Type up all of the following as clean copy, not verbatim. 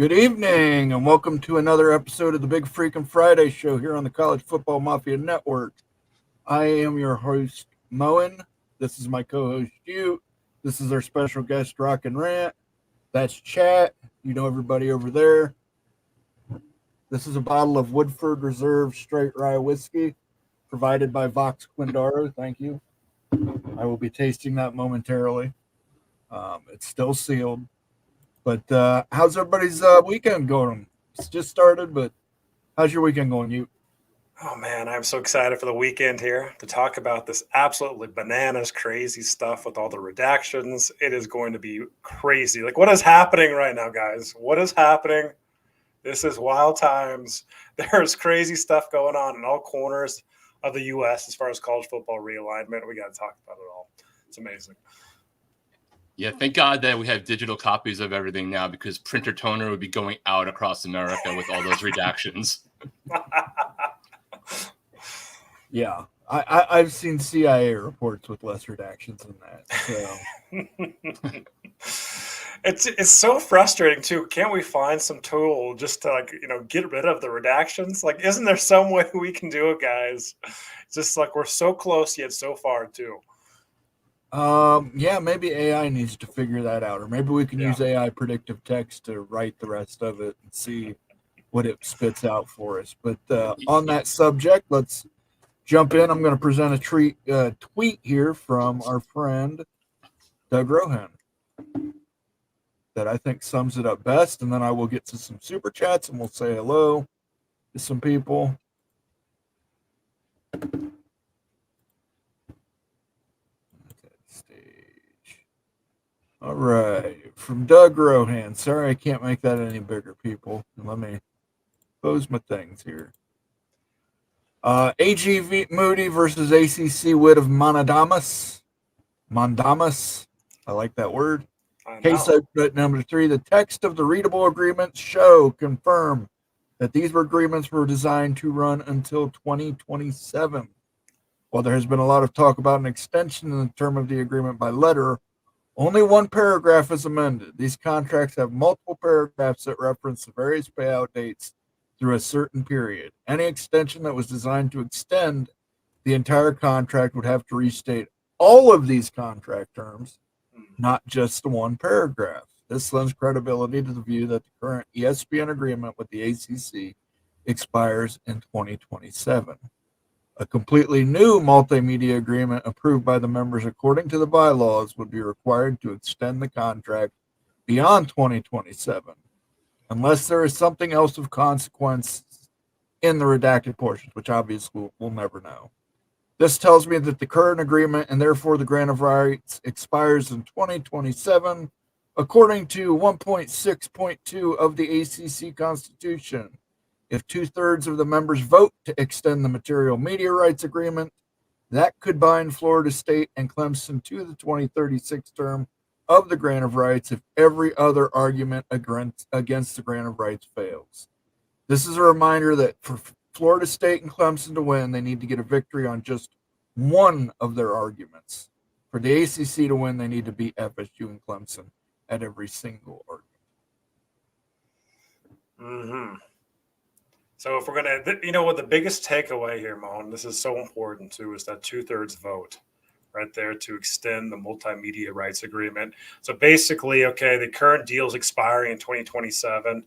Good evening, and welcome to another episode of the Big Freakin' Friday Show here on the College Football Mafia Network. I am your host, Moen. This is my co-host, you. This is our special guest, Rock and Rant. That's Chat. You know everybody over there. This is a bottle of Woodford Reserve straight rye whiskey provided by Vox Quindaro. Thank you. I will be tasting that momentarily. It's still sealed. But how's everybody's weekend going? It's just started, but how's your weekend going, you? Oh, man, I'm so excited for the weekend here to talk about this absolutely bananas crazy stuff with all the redactions. It is going to be crazy. Like, what is happening right now, guys? What is happening? This is wild times. There's crazy stuff going on in all corners of the U.S. as far as college football realignment. We got to talk about it all. It's amazing. Yeah, thank God that we have digital copies of everything now, because printer toner would be going out across America with all those redactions. Yeah, I've seen CIA reports with less redactions than that. So. It's so frustrating too. Can't we find some tool just to get rid of the redactions? Like, isn't there some way we can do it, guys? It's just like we're so close yet so far too. Yeah, maybe AI needs to figure that out, or maybe we can use AI predictive text to write the rest of it and see what it spits out for us. But on that subject, let's jump in. I'm going to present a tweet here from our friend Doug Rohan that I think sums it up best, and then I will get to some super chats and we'll say hello to some people. All right, from Doug Rohan. Sorry, I can't make that any bigger, people. Let me pose my things here. AG Moody versus ACC wit of Mandamus. I like that word. Case number 3. The text of the readable agreements confirm that these agreements were designed to run until 2027. While there has been a lot of talk about an extension in the term of the agreement by letter, only one paragraph is amended. These contracts have multiple paragraphs that reference the various payout dates through a certain period. Any extension that was designed to extend the entire contract would have to restate all of these contract terms, not just the one paragraph. This lends credibility to the view that the current ESPN agreement with the ACC expires in 2027. A completely new multimedia agreement approved by the members according to the bylaws would be required to extend the contract beyond 2027, unless there is something else of consequence in the redacted portions, which obviously we'll never know. This tells me that the current agreement, and therefore the grant of rights, expires in 2027, according to 1.6.2 of the ACC Constitution. If 2/3 of the members vote to extend the material media rights agreement, that could bind Florida State and Clemson to the 2036 term of the grant of rights if every other argument against the grant of rights fails. This is a reminder that for Florida State and Clemson to win, they need to get a victory on just one of their arguments. For the ACC to win, they need to beat FSU and Clemson at every single argument. So if we're going to, what the biggest takeaway here, Moan, this is so important too, is that 2/3 vote right there to extend the multimedia rights agreement. So basically, the current deal is expiring in 2027.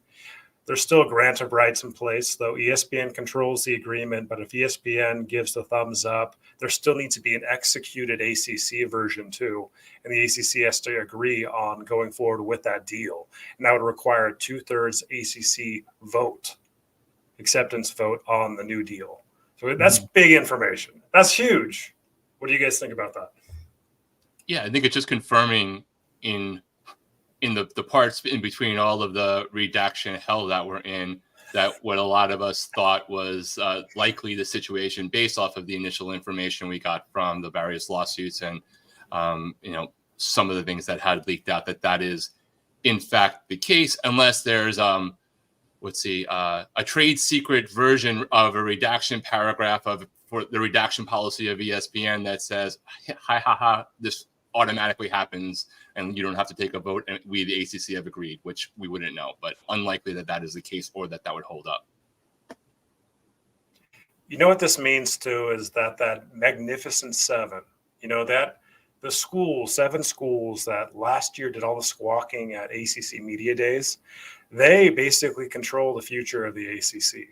There's still a grant of rights in place, though ESPN controls the agreement. But if ESPN gives the thumbs up, there still needs to be an executed ACC version too. And the ACC has to agree on going forward with that deal. And that would require a 2/3 ACC vote. Acceptance vote on the new deal. So that's big information. That's huge. What do you guys think about that? Yeah, I think it's just confirming in the parts in between all of the redaction hell that we're in, that what a lot of us thought was likely the situation based off of the initial information we got from the various lawsuits and some of the things that had leaked out, that is in fact the case, unless there's a trade secret version of a redaction paragraph for the redaction policy of ESPN that says, this automatically happens and you don't have to take a vote and we, the ACC, have agreed, which we wouldn't know, but unlikely that that is the case or that would hold up. You know what this means too is that magnificent seven, that the schools, 7 schools that last year did all the squawking at ACC Media Days, they basically control the future of the ACC.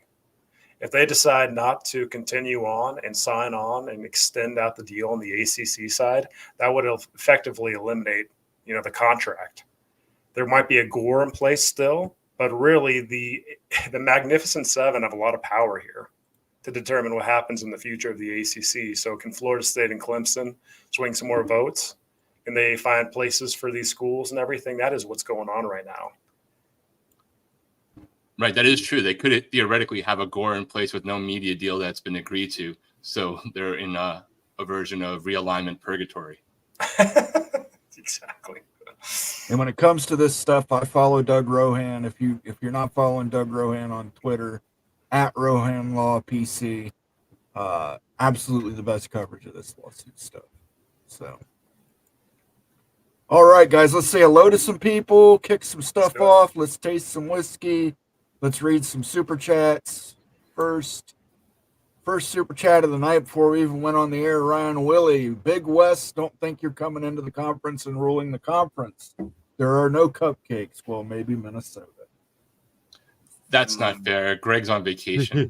If they decide not to continue on and sign on and extend out the deal on the ACC side, that would effectively eliminate, the contract. There might be a gore in place still, but really the Magnificent Seven have a lot of power here to determine what happens in the future of the ACC. So can Florida State and Clemson swing some more votes? Can they find places for these schools and everything? That is what's going on right now. Right, that is true. They could theoretically have a gore in place with no media deal that's been agreed to. So they're in a version of realignment purgatory. Exactly. And when it comes to this stuff, I follow Doug Rohan. If you're not following Doug Rohan on Twitter, at Rohan Law PC, absolutely the best coverage of this lawsuit stuff. So, all right, guys, let's say hello to some people, kick some stuff off. Let's taste some whiskey. Let's read some super chats. First super chat of the night before we even went on the air. Ryan Willie, Big West, don't think you're coming into the conference and ruling the conference. There are no cupcakes. Well, maybe Minnesota. That's not fair. Greg's on vacation.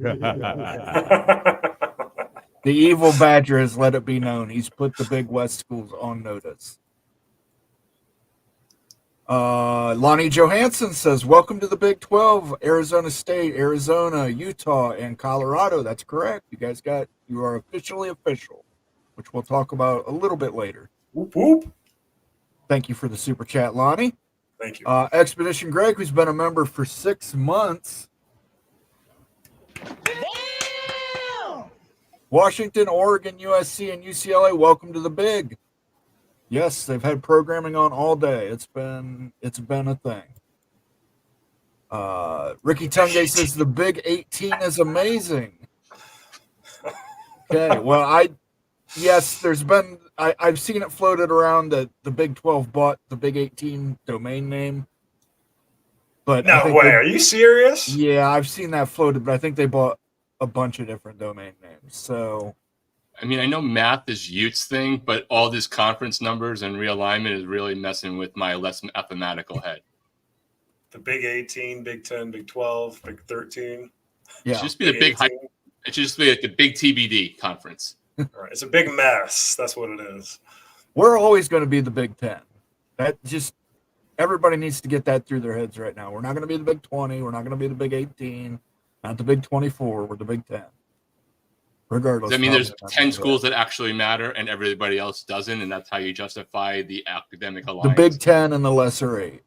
The evil Badger has let it be known. He's put the Big West schools on notice. Lonnie Johansson says, welcome to the Big 12, Arizona State, Arizona, Utah, and Colorado. That's correct. You are officially official, which we'll talk about a little bit later. Whoop, whoop. Thank you for the super chat, Lonnie. Thank you. Expedition Greg, who's been a member for 6 months. Damn! Washington, Oregon, USC, and UCLA, welcome to the Big. Yes, they've had programming on all day. It's been a thing. Ricky Tunge says the Big 18 is amazing. Okay, well, I've seen it floated around that the Big 12 bought the Big 18 domain name. But no way, are you serious? Yeah, I've seen that floated, but I think they bought a bunch of different domain names. So, I mean, I know math is Utes thing, but all this conference numbers and realignment is really messing with my less mathematical head. The Big 18, Big 10, Big 12, Big 13. Yeah, it should just be the big. It should just be like the big TBD conference. All right, it's a big mess. That's what it is. We're always going to be the Big 10. Everybody needs to get that through their heads right now. We're not going to be the Big 20. We're not going to be the Big 18. Not the Big 24. We're the Big 10. Regardless. I mean, there's 10 schools that actually matter and everybody else doesn't, and that's how you justify the academic alliance. The Big 10 and the lesser 8.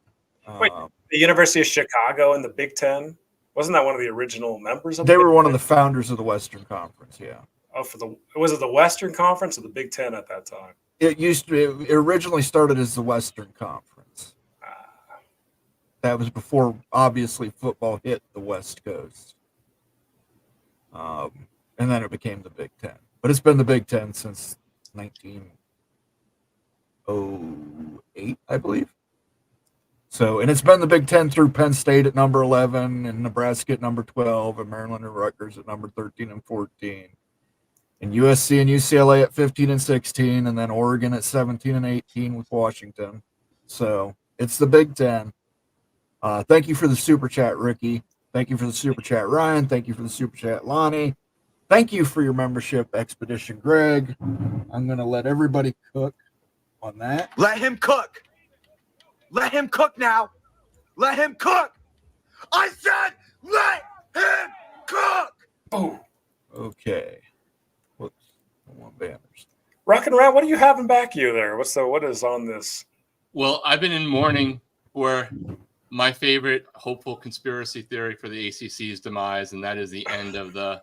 Wait, the University of Chicago and the Big 10? Wasn't that one of the original members of They were one of the founders of the Western Conference, yeah. Oh, was it the Western Conference or the Big 10 at that time? It originally started as the Western Conference. That was before, obviously, football hit the West Coast. And then it became the Big 10. But it's been the Big 10 since 1908, I believe. So, and it's been the Big 10 through Penn State at number 11, and Nebraska at number 12, and Maryland and Rutgers at number 13 and 14, and USC and UCLA at 15 and 16, and then Oregon at 17 and 18 with Washington. So, it's the Big 10. Thank you for the super chat, Ricky. Thank you for the super chat, Ryan. Thank you for the super chat, Lonnie. Thank you for your membership, Expedition Greg. I'm going to let everybody cook on that. Let him cook. Let him cook now. Let him cook. I said let him cook. Oh. Okay. Whoops. I want banners. Rock and Round, what are you having back you there? What is on this? Well, I've been in mourning for my favorite hopeful conspiracy theory for the ACC's demise, and that is the end of the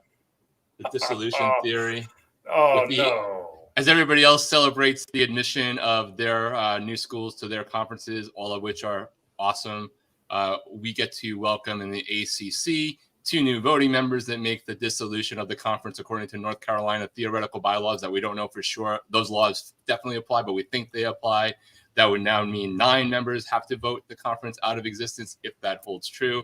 dissolution theory. Oh, no. As everybody else celebrates the admission of their new schools to their conferences, all of which are awesome, we get to welcome in the ACC 2 new voting members that make the dissolution of the conference according to North Carolina theoretical bylaws that we don't know for sure. Those laws definitely apply, but we think they apply. That would now mean 9 members have to vote the conference out of existence if that holds true.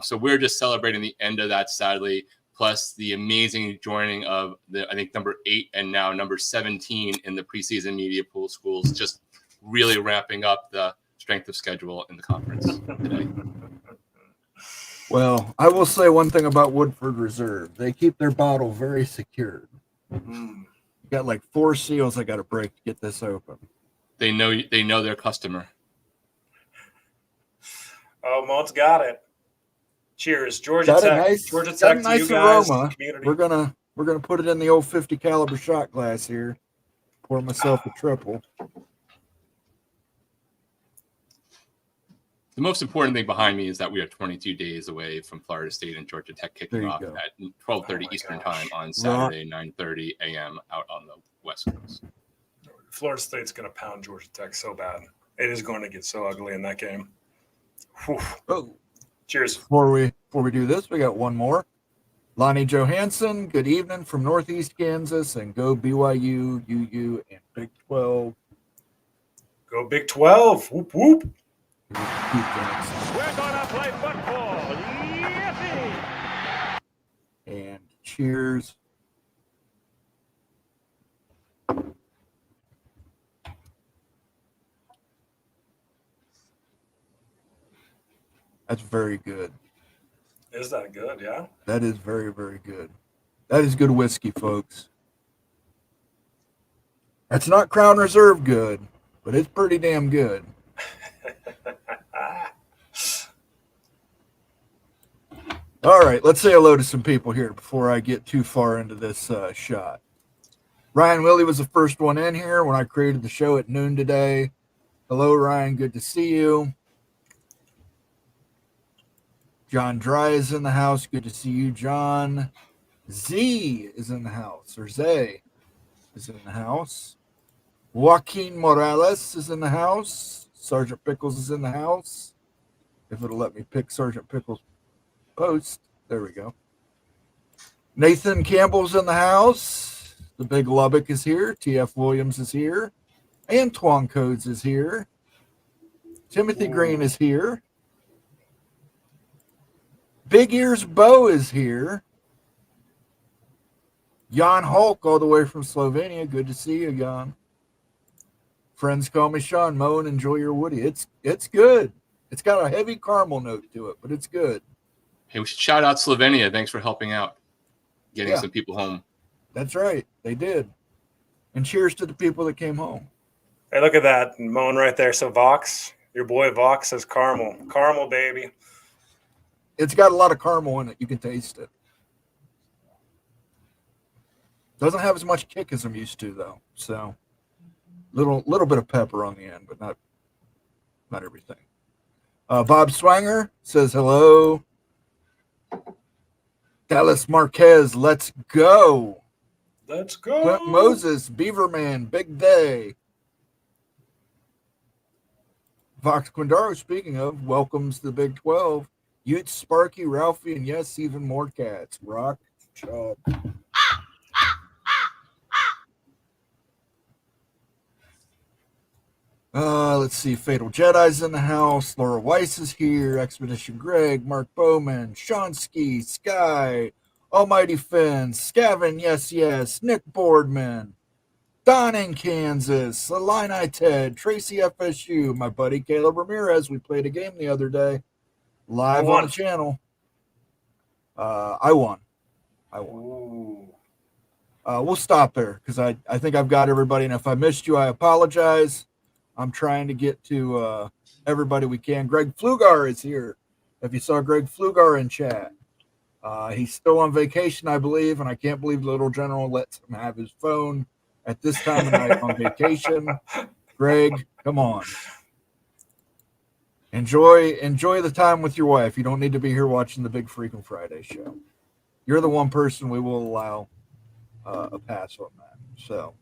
So we're just celebrating the end of that, sadly, plus the amazing joining of I think number 8 and now number 17 in the preseason media pool schools, just really ramping up the strength of schedule in the conference today. Well, I will say one thing about Woodford Reserve. They keep their bottle very secured. Got like 4 seals I got to break to get this open. They know their customer. Oh, Mo's got it. Cheers, Georgia Got Tech. nice, Georgia got Tech a to nice you guys, aroma. the community. We're gonna put it in the old 50 caliber shot glass here. Pour myself a triple. The most important thing behind me is that we are 22 days away from Florida State and Georgia Tech kicking off at 12:30 Eastern time on Saturday, 9:30 a.m. out on the West Coast. Florida State's going to pound Georgia Tech so bad. It is going to get so ugly in that game. Whew. Oh, cheers. Before we do this, we got one more. Lonnie Johansson, good evening from Northeast Kansas, and go BYU, UU, and Big 12. Go Big 12. Whoop, whoop. We're gonna play football. Yippee! And cheers. That's very good. Is that good? Yeah. That is very, very good. That is good whiskey, folks. That's not Crown Reserve good, but it's pretty damn good. All right, let's say hello to some people here before I get too far into this shot. Ryan Willie was the first one in here when I created the show at noon today. Hello, Ryan. Good to see you. John Dry is in the house. Good to see you, John. Z is in the house, or Zay is in the house. Joaquin Morales is in the house. Sergeant Pickles is in the house. If it'll let me pick Sergeant Pickles' post. There we go. Nathan Campbell's in the house. The Big Lubbock is here. TF Williams is here. Antoine Codes is here. Timothy Green is here. Big Ears Bo is here. Jan Hulk all the way from Slovenia. Good to see you, Jan. Friends call me Sean. Moe and enjoy your Woody. It's good. It's got a heavy caramel note to it, but it's good. Hey, we should shout out Slovenia. Thanks for helping out, getting some people home. That's right. They did. And cheers to the people that came home. Hey, look at that. Moan right there. So Vox, your boy Vox says caramel. Caramel, baby. It's got a lot of caramel in it. You can taste it. Doesn't have as much kick as I'm used to, though. So little bit of pepper on the end, but not everything. Bob Swanger says hello. Dallas Marquez, let's go. Let's go. Clint Moses, Beaverman, big day. Vox Quindaro, speaking of, welcomes the Big 12. Utes, Sparky, Ralphie, and yes, even more cats. Rock, chop. Let's see. Fatal Jedi's in the house. Laura Weiss is here. Expedition Greg, Mark Bowman, Shonsky, Sky, Almighty Finn, Scavin, yes. Nick Boardman, Don in Kansas, Illini Ted, Tracy FSU, my buddy Caleb Ramirez. We played a game the other day. Live on the channel. I won. We'll stop there because I think I've got everybody. And if I missed you, I apologize. I'm trying to get to everybody we can. Greg Flugar is here. If you saw Greg Flugar in chat, he's still on vacation, I believe, and I can't believe the Little General lets him have his phone at this time of night on vacation. Greg, come on. Enjoy the time with your wife. You don't need to be here watching the Big Freakin' Friday show. You're the one person we will allow a pass on that. So,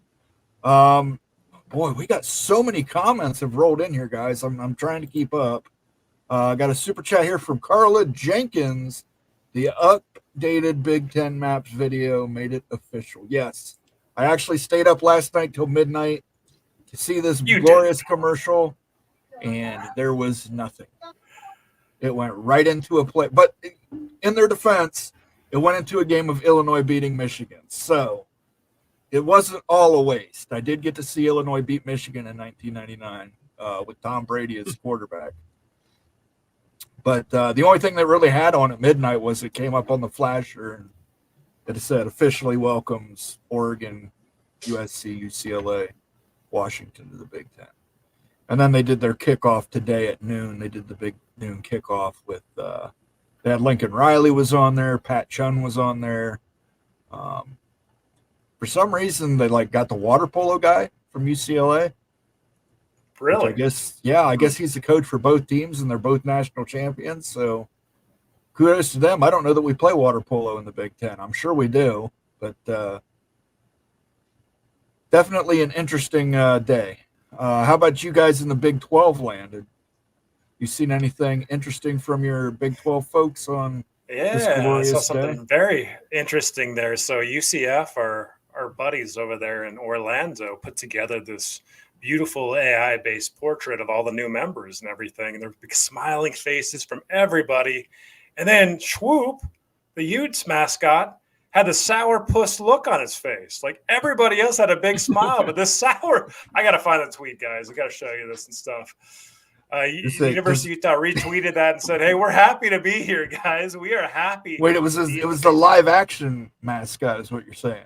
boy, we got so many comments have rolled in here, guys. I'm trying to keep up. Got a super chat here from Carla Jenkins. The updated Big Ten Maps video made it official. Yes. I actually stayed up last night till midnight to see this glorious commercial, and there was nothing. It went right into a play. But in their defense, it went into a game of Illinois beating Michigan. So it wasn't all a waste. I did get to see Illinois beat Michigan in 1999 with Tom Brady as quarterback. But the only thing that really had on at midnight was it came up on the flasher and it said officially welcomes Oregon, USC, UCLA, Washington to the Big Ten. And then they did their kickoff today at noon. They did the big noon kickoff with they had Lincoln Riley was on there, Pat Chun was on there. For some reason, they got the water polo guy from UCLA. Really? I guess he's the coach for both teams, and they're both national champions. So kudos to them. I don't know that we play water polo in the Big Ten. I'm sure we do, but definitely an interesting day. How about you guys in the Big 12 land? Have you seen anything interesting from your Big 12 folks on this glorious I saw something day? very interesting there. So UCF, our buddies over there in Orlando, put together this beautiful AI-based portrait of all the new members and everything. And there were big smiling faces from everybody. And then Schwoop, the Utes mascot, had the sourpuss look on his face. Like everybody else had a big smile, but this sour, I got to find the tweet, guys. I got to show you this and stuff. University of Utah retweeted that and said, "Hey, we're happy to be here, guys. We are happy." Wait, it was the live action mascot, is what you're saying?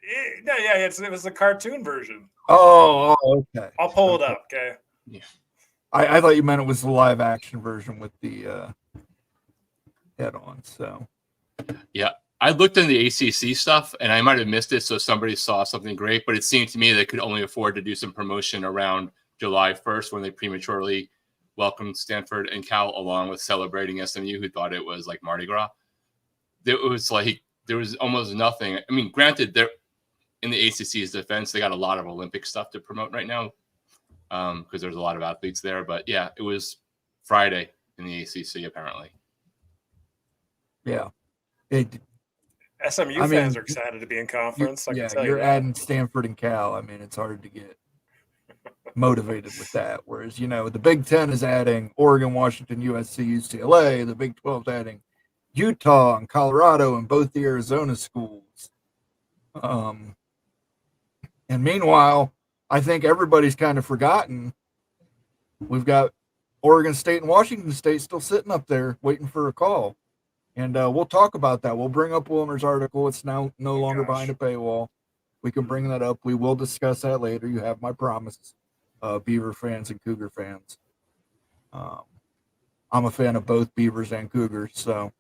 It was the cartoon version. Oh, okay. I'll pull it up. Okay. Yeah. I thought you meant it was the live action version with the head on. So. Yeah. I looked in the ACC stuff, and I might have missed it, so somebody saw something great, but it seemed to me they could only afford to do some promotion around July 1st when they prematurely welcomed Stanford and Cal, along with celebrating SMU, who thought it was like Mardi Gras. There was almost nothing. I mean, granted, they're in the ACC's defense, they got a lot of Olympic stuff to promote right now because there's a lot of athletes there. But yeah, it was Friday in the ACC, apparently. Yeah. SMU fans are excited to be in conference. You're adding Stanford and Cal. I mean, it's hard to get motivated with that. Whereas, the Big Ten is adding Oregon, Washington, USC, UCLA. The Big 12 is adding Utah and Colorado and both the Arizona schools. And meanwhile, I think everybody's kind of forgotten. We've got Oregon State and Washington State still sitting up there waiting for a call. And we'll talk about that. We'll bring up Wilmer's article. It's now no longer behind a paywall. We can bring that up. We will discuss that later. You have my promise, Beaver fans and Cougar fans. I'm a fan of both Beavers and Cougars. So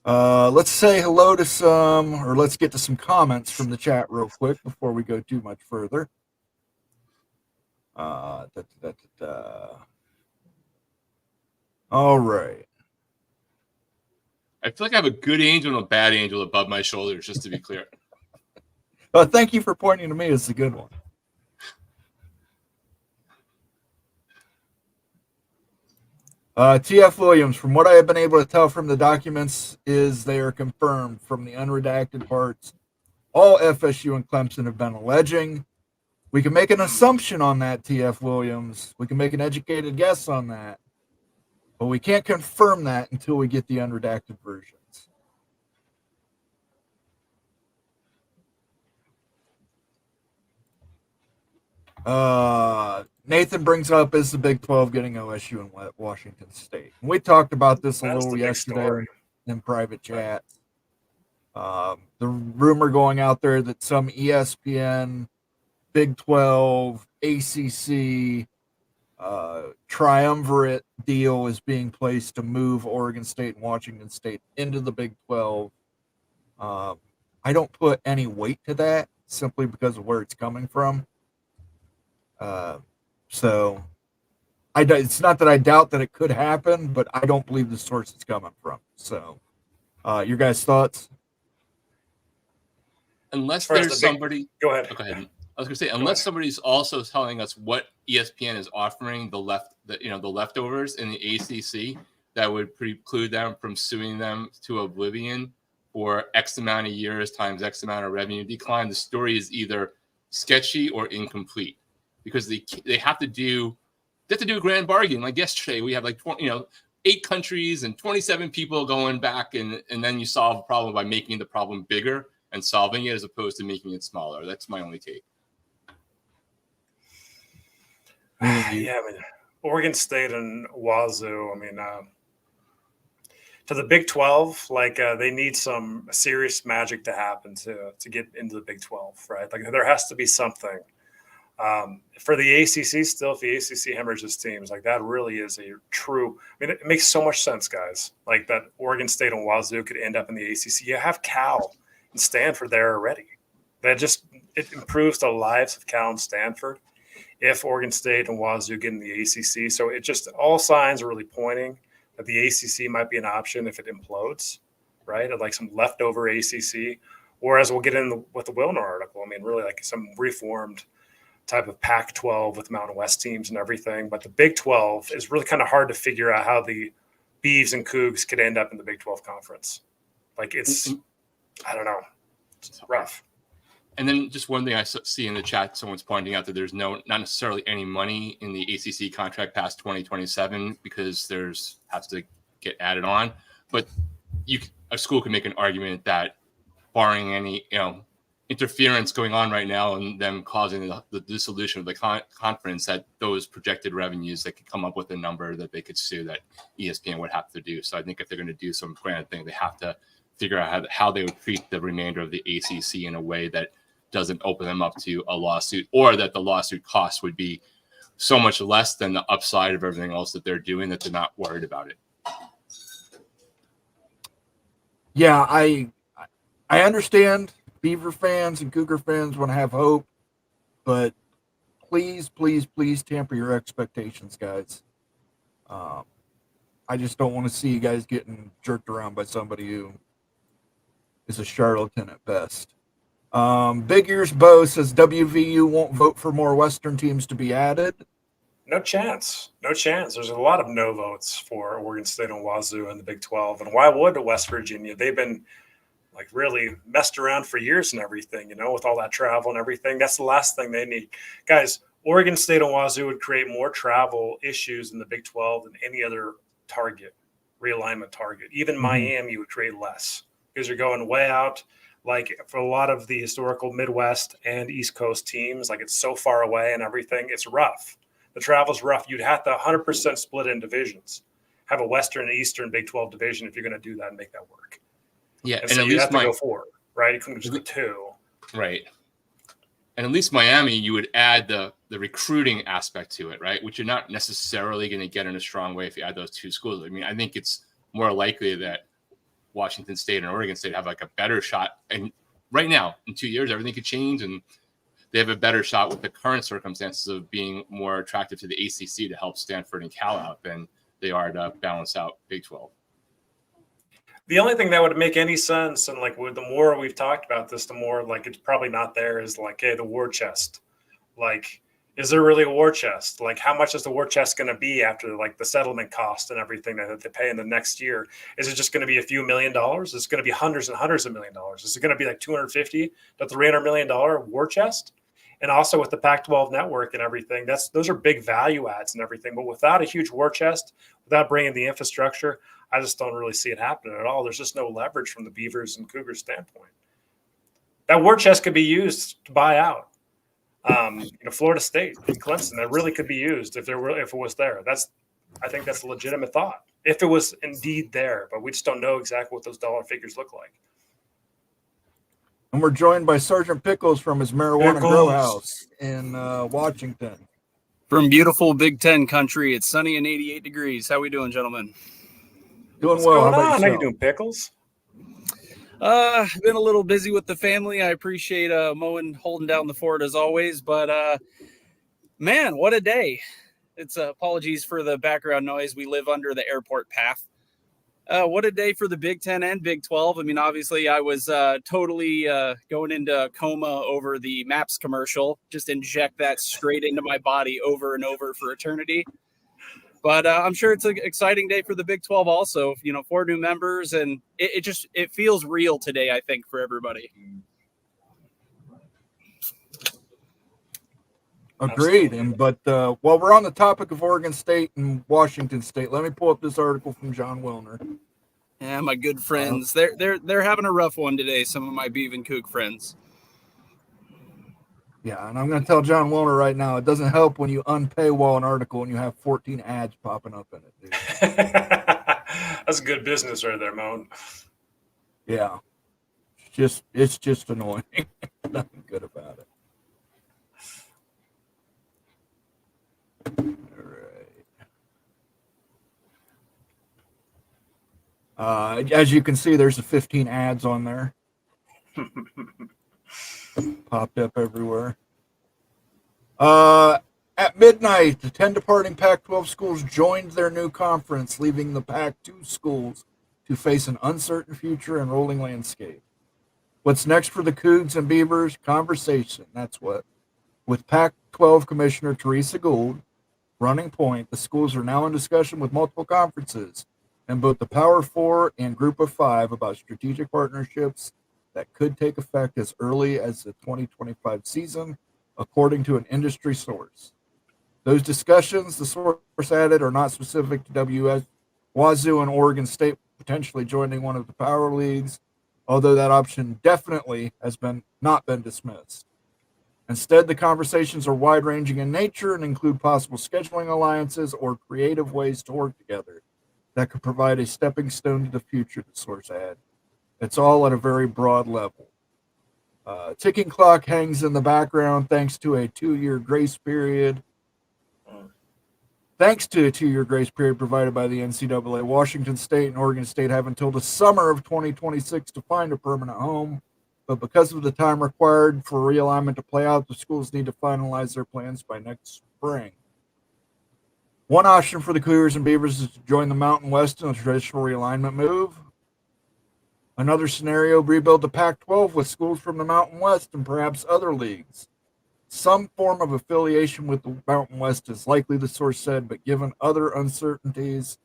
let's say hello to let's get to some comments from the chat real quick before we go too much further. All right. I feel like I have a good angel and a bad angel above my shoulders, just to be clear. Thank you for pointing to me as the good one. T.F. Williams, from what I have been able to tell from the documents, is they are confirmed from the unredacted parts. All FSU and Clemson have been alleging. We can make an assumption on that, T.F. Williams. We can make an educated guess on that. But we can't confirm that until we get the unredacted versions. Nathan brings up, is the Big 12 getting OSU and Washington State? And we talked about this a little yesterday in private chats. The rumor going out there that some ESPN, Big 12, ACC, triumvirate deal is being placed to move Oregon State and Washington State into the Big 12. I don't put any weight to that simply because of where it's coming from. So it's not that I doubt that it could happen, but I don't believe the source it's coming from. So your guys' thoughts? Unless there's somebody. Go ahead. Go ahead. I was going to say, unless somebody's also telling us what ESPN is offering the leftovers in the ACC, that would preclude them from suing them to oblivion for X amount of years times X amount of revenue decline, the story is either sketchy or incomplete, because they have to do a grand bargain. Like yesterday, we have 8 countries and 27 people going back, and then you solve a problem by making the problem bigger and solving it as opposed to making it smaller. That's my only take. Yeah, I mean, Oregon State and Wazoo, I mean, to the Big 12, they need some serious magic to happen to get into the Big 12, right? Like there has to be something. For the ACC, still, if the ACC hemorrhages teams, like that really is a true. I mean, it makes so much sense, guys. Like that, Oregon State and Wazoo could end up in the ACC. You have Cal and Stanford there already. It improves the lives of Cal and Stanford if Oregon State and Wazoo get in the ACC. So it just all signs are really pointing that the ACC might be an option if it implodes, right? Or like some leftover ACC, or as we'll get in with the Wilner article. I mean, really like some reformed type of Pac-12 with Mountain West teams and everything. But the Big 12 is really kind of hard to figure out how the Beavs and Cougs could end up in the Big 12 conference. Like I don't know. It's rough. And then just one thing I see in the chat, someone's pointing out that there's not necessarily any money in the ACC contract past 2027 because has to get added on. But a school can make an argument that barring any interference going on right now and them causing the dissolution of the conference, that those projected revenues, they could come up with a number that they could sue that ESPN would have to do. So I think if they're going to do some grand thing, they have to figure out how they would treat the remainder of the ACC in a way that doesn't open them up to a lawsuit, or that the lawsuit cost would be so much less than the upside of everything else that they're doing that they're not worried about it. Yeah, I understand Beaver fans and Cougar fans want to have hope, but please, please, please temper your expectations, guys. I just don't want to see you guys getting jerked around by somebody who is a charlatan at best. Big Ears Bo says WVU won't vote for more Western teams to be added. No chance. No chance. There's a lot of no votes for Oregon State and Wazoo in the Big 12. And why would West Virginia? They've been really messed around for years and everything, with all that travel and everything. That's the last thing they need. Guys, Oregon State and Wazoo would create more travel issues in the Big 12 than any other realignment target. Even Miami would create less because you're going way out. Like for a lot of the historical Midwest and East Coast teams, it's so far away and everything, it's rough. The travel's rough. You'd have to 100% split in divisions, have a Western and Eastern Big 12 division if you're going to do that and make that work. Yeah, and so you have to go 4, right? You couldn't just go 2. Right. And at least Miami, you would add the recruiting aspect to it, right? Which you're not necessarily going to get in a strong way if you add those 2 schools. I mean, I think it's more likely that Washington State and Oregon State have a better shot. And right now, in 2 years, everything could change, and they have a better shot with the current circumstances of being more attractive to the ACC to help Stanford and Cal out than they are to balance out Big 12. The only thing that would make any sense, and the more we've talked about this, the more it's probably not there, is hey, the war chest. Is there really a war chest? How much is the war chest going to be after the settlement cost and everything that they pay in the next year? Is it just going to be a few $1 million? Is it going to be hundreds and hundreds of $1 million? Is it going to be $250 to $300 million war chest? And also with the Pac-12 network and everything, those are big value adds and everything. But without a huge war chest, without bringing the infrastructure, I just don't really see it happening at all. There's just no leverage from the Beavers and Cougars standpoint. That war chest could be used to buy out. Florida State and Clemson, that really could be used if it was there. I think that's a legitimate thought if it was indeed there, but we just don't know exactly what those dollar figures look like. And we're joined by Sergeant Pickles from his marijuana grow house in Washington. From beautiful Big Ten country, it's sunny and 88 degrees. How we doing, gentlemen? Doing What's well. going How about on? How you yourself? doing, Pickles? Been a little busy with the family. I appreciate Moen holding down the fort as always, but man, what a day. It's apologies for the background noise. We live under the airport path. What a day for the Big Ten and Big 12. I mean, obviously I was totally going into coma over the Maps commercial. Just inject that straight into my body over and over for eternity. But I'm sure it's an exciting day for the Big 12 also. 4 new members, and it feels real today, I think, for everybody. Agreed. But while we're on the topic of Oregon State and Washington State, let me pull up this article from John Wilner. Yeah, my good friends. They're having a rough one today, some of my Beav and Kook friends. Yeah, and I'm going to tell John Wilner right now, it doesn't help when you unpaywall an article and you have 14 ads popping up in it, dude. That's good business right there, Moan. Yeah. It's just annoying. Nothing good about it. All right. As you can see, there's 15 ads on there. Popped up everywhere. At midnight, the 10 departing Pac-12 schools joined their new conference, leaving the Pac-2 schools to face an uncertain future and rolling landscape. What's next for the Cougs and Beavers? Conversation, that's what. With Pac-12 Commissioner Teresa Gould running point, the schools are now in discussion with multiple conferences and both the Power 4 and Group of 5 about strategic partnerships that could take effect as early as the 2025 season, according to an industry source. Those discussions, the source added, are not specific to Wazoo and Oregon State potentially joining one of the power leagues, although that option definitely has not been dismissed. Instead, the conversations are wide-ranging in nature and include possible scheduling alliances or creative ways to work together that could provide a stepping stone to the future, the source added. It's all at a very broad level. Ticking clock hangs in the background thanks to a 2-year grace period. Thanks to a 2-year grace period provided by the NCAA, Washington State and Oregon State have until the summer of 2026 to find a permanent home. But because of the time required for realignment to play out, the schools need to finalize their plans by next spring. One option for the Cougars and Beavers is to join the Mountain West in a traditional realignment move. Another scenario, rebuild the Pac-12 with schools from the Mountain West and perhaps other leagues. Some form of affiliation with the Mountain West is likely, the source said, but given other uncertainties,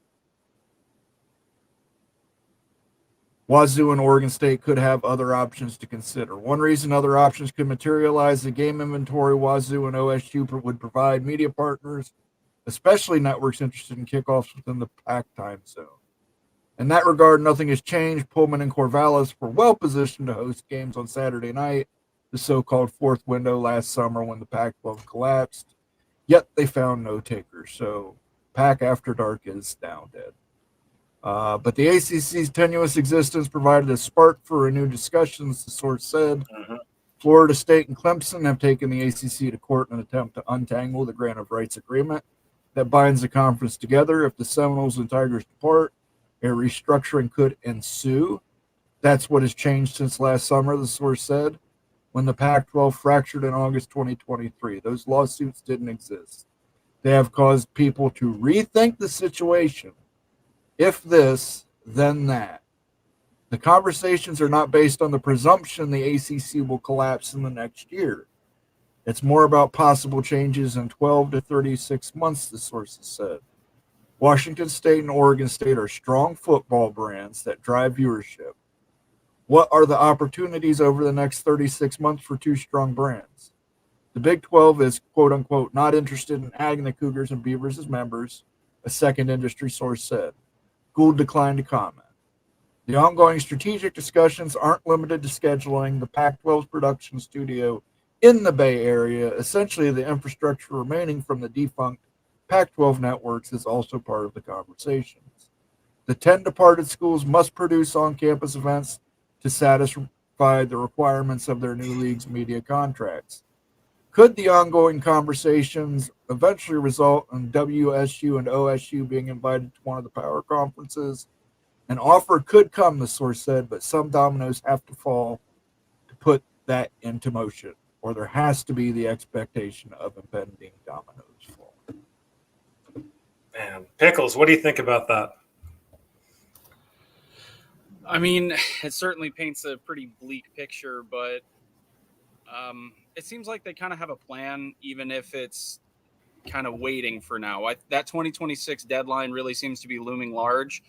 Wazoo and Oregon State could have other options to consider. One reason other options could materialize, the game inventory Wazoo and OSU would provide media partners, especially networks interested in kickoffs within the Pac time zone. In that regard, nothing has changed. Pullman and Corvallis were well positioned to host games on Saturday night, the so-called fourth window last summer when the Pac-12 collapsed. Yet they found no takers, so Pac After Dark is now dead. But the ACC's tenuous existence provided a spark for renewed discussions, the source said. Florida State and Clemson have taken the ACC to court in an attempt to untangle the grant of rights agreement that binds the conference together. If the Seminoles and Tigers depart, a restructuring could ensue. That's what has changed since last summer, the source said, when the Pac-12 fractured in August 2023. Those lawsuits didn't exist. They have caused people to rethink the situation. If this, then that. The conversations are not based on the presumption the ACC will collapse in the next year. It's more about possible changes in 12 to 36 months, the sources said. Washington State and Oregon State are strong football brands that drive viewership. What are the opportunities over the next 36 months for two strong brands? The Big 12 is, quote unquote, not interested in adding the Cougars and Beavers as members, a second industry source said. Gould declined to comment. The ongoing strategic discussions aren't limited to scheduling. The Pac-12's production studio in the Bay Area, essentially the infrastructure remaining from the defunct Pac-12 networks, is also part of the conversations. The 10 departed schools must produce on-campus events to satisfy the requirements of their new league's media contracts. Could the ongoing conversations eventually result in WSU and OSU being invited to one of the power conferences? An offer could come, the source said, but some dominoes have to fall to put that into motion, or there has to be the expectation of impending dominoes fall. Man, Pickles, what do you think about that? I mean, it certainly paints a pretty bleak picture, but it seems like they kind of have a plan, even if it's kind of waiting for now. That 2026 deadline really seems to be looming large.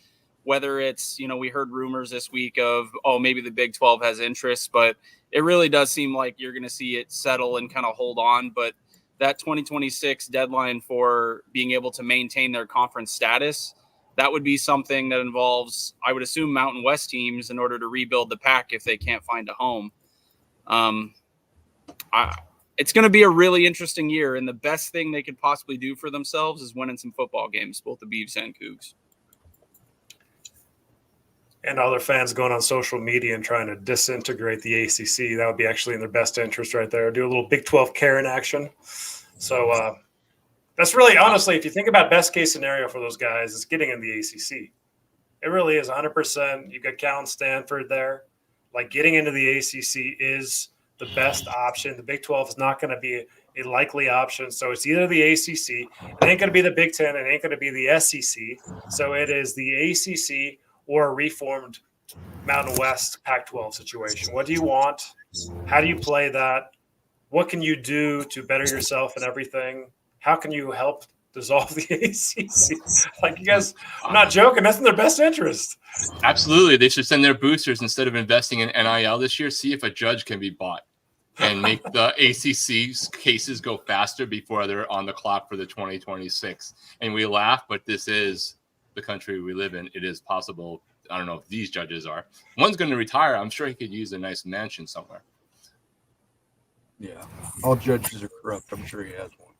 Whether it's, we heard rumors this week of, maybe the Big 12 has interest, but it really does seem like you're going to see it settle and kind of hold on. But that 2026 deadline for being able to maintain their conference status, that would be something that involves, I would assume, Mountain West teams in order to rebuild the pack if they can't find a home. It's going to be a really interesting year, and the best thing they could possibly do for themselves is winning some football games, both the Beavs and Cougs. And other fans going on social media and trying to disintegrate the ACC, that would be actually in their best interest right there. Do a little Big 12 Karen action. So that's really, honestly, if you think about best case scenario for those guys, it's getting in the ACC. It really is 100%. You've got Cal and Stanford there. Like, getting into the ACC is the best option. The Big 12 is not going to be a likely option. So it's either the ACC, it ain't going to be the Big 10, it ain't going to be the SEC. So it is the ACC or a reformed Mountain West Pac-12 situation. What do you want? How do you play that? What can you do to better yourself and everything? How can you help dissolve the ACC? Like, you guys, I'm not joking. That's in their best interest. Absolutely. They should send their boosters, instead of investing in NIL this year, see if a judge can be bought and make the ACC's cases go faster before they're on the clock for the 2026. And we laugh, but this is the country we live in. It is possible. I don't know if these judges are. One's going to retire. I'm sure he could use a nice mansion somewhere. Yeah. All judges are corrupt. I'm sure he has one.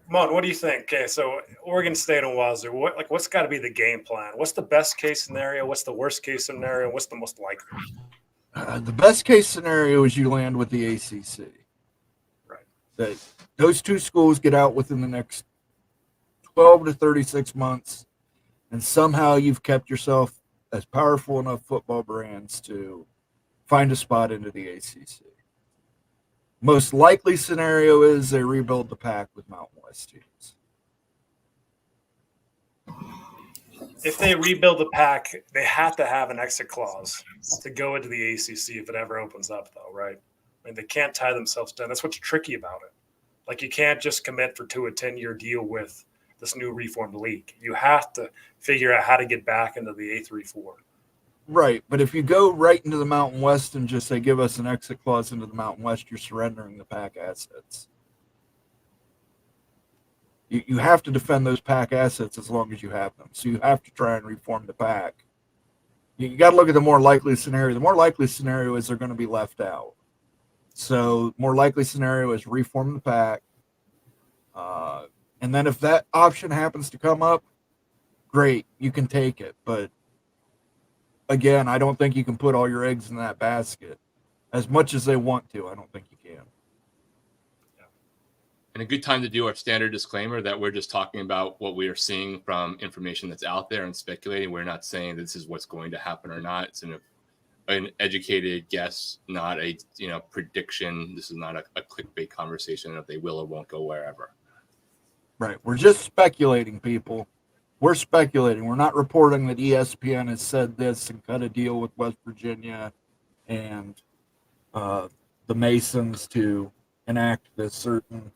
Mon, what do you think? Okay, so Oregon State and Wazoo, what's got to be the game plan? What's the best case scenario? What's the worst case scenario? What's the most likely? The best case scenario is you land with the ACC. Right. That those two schools get out within the next 12 to 36 months, and somehow you've kept yourself as powerful enough football brands to find a spot into the ACC. Most likely scenario is they rebuild the pack with Mountain West teams. If they rebuild the pack, they have to have an exit clause to go into the ACC if it ever opens up, though, right? I mean, they can't tie themselves down. That's what's tricky about it. Like, you can't just commit to a 10-year deal with this new reformed league. You have to figure out how to get back into the A3-4. Right, but if you go right into the Mountain West and just say, give us an exit clause into the Mountain West, you're surrendering the pack assets. You have to defend those pack assets as long as you have them. So you have to try and reform the pack. You got to look at the more likely scenario. The more likely scenario is they're going to be left out. So more likely scenario is reform the pack. And then if that option happens to come up, great, you can take it. But again, I don't think you can put all your eggs in that basket. As much as they want to, I don't think you can. And a good time to do our standard disclaimer that we're just talking about what we are seeing from information that's out there and speculating. We're not saying this is what's going to happen or not. It's an educated guess, not a prediction. This is not a clickbait conversation if they will or won't go wherever. Right. We're just speculating, people. We're speculating. We're not reporting that ESPN has said this and cut a deal with West Virginia and the Masons to enact this certain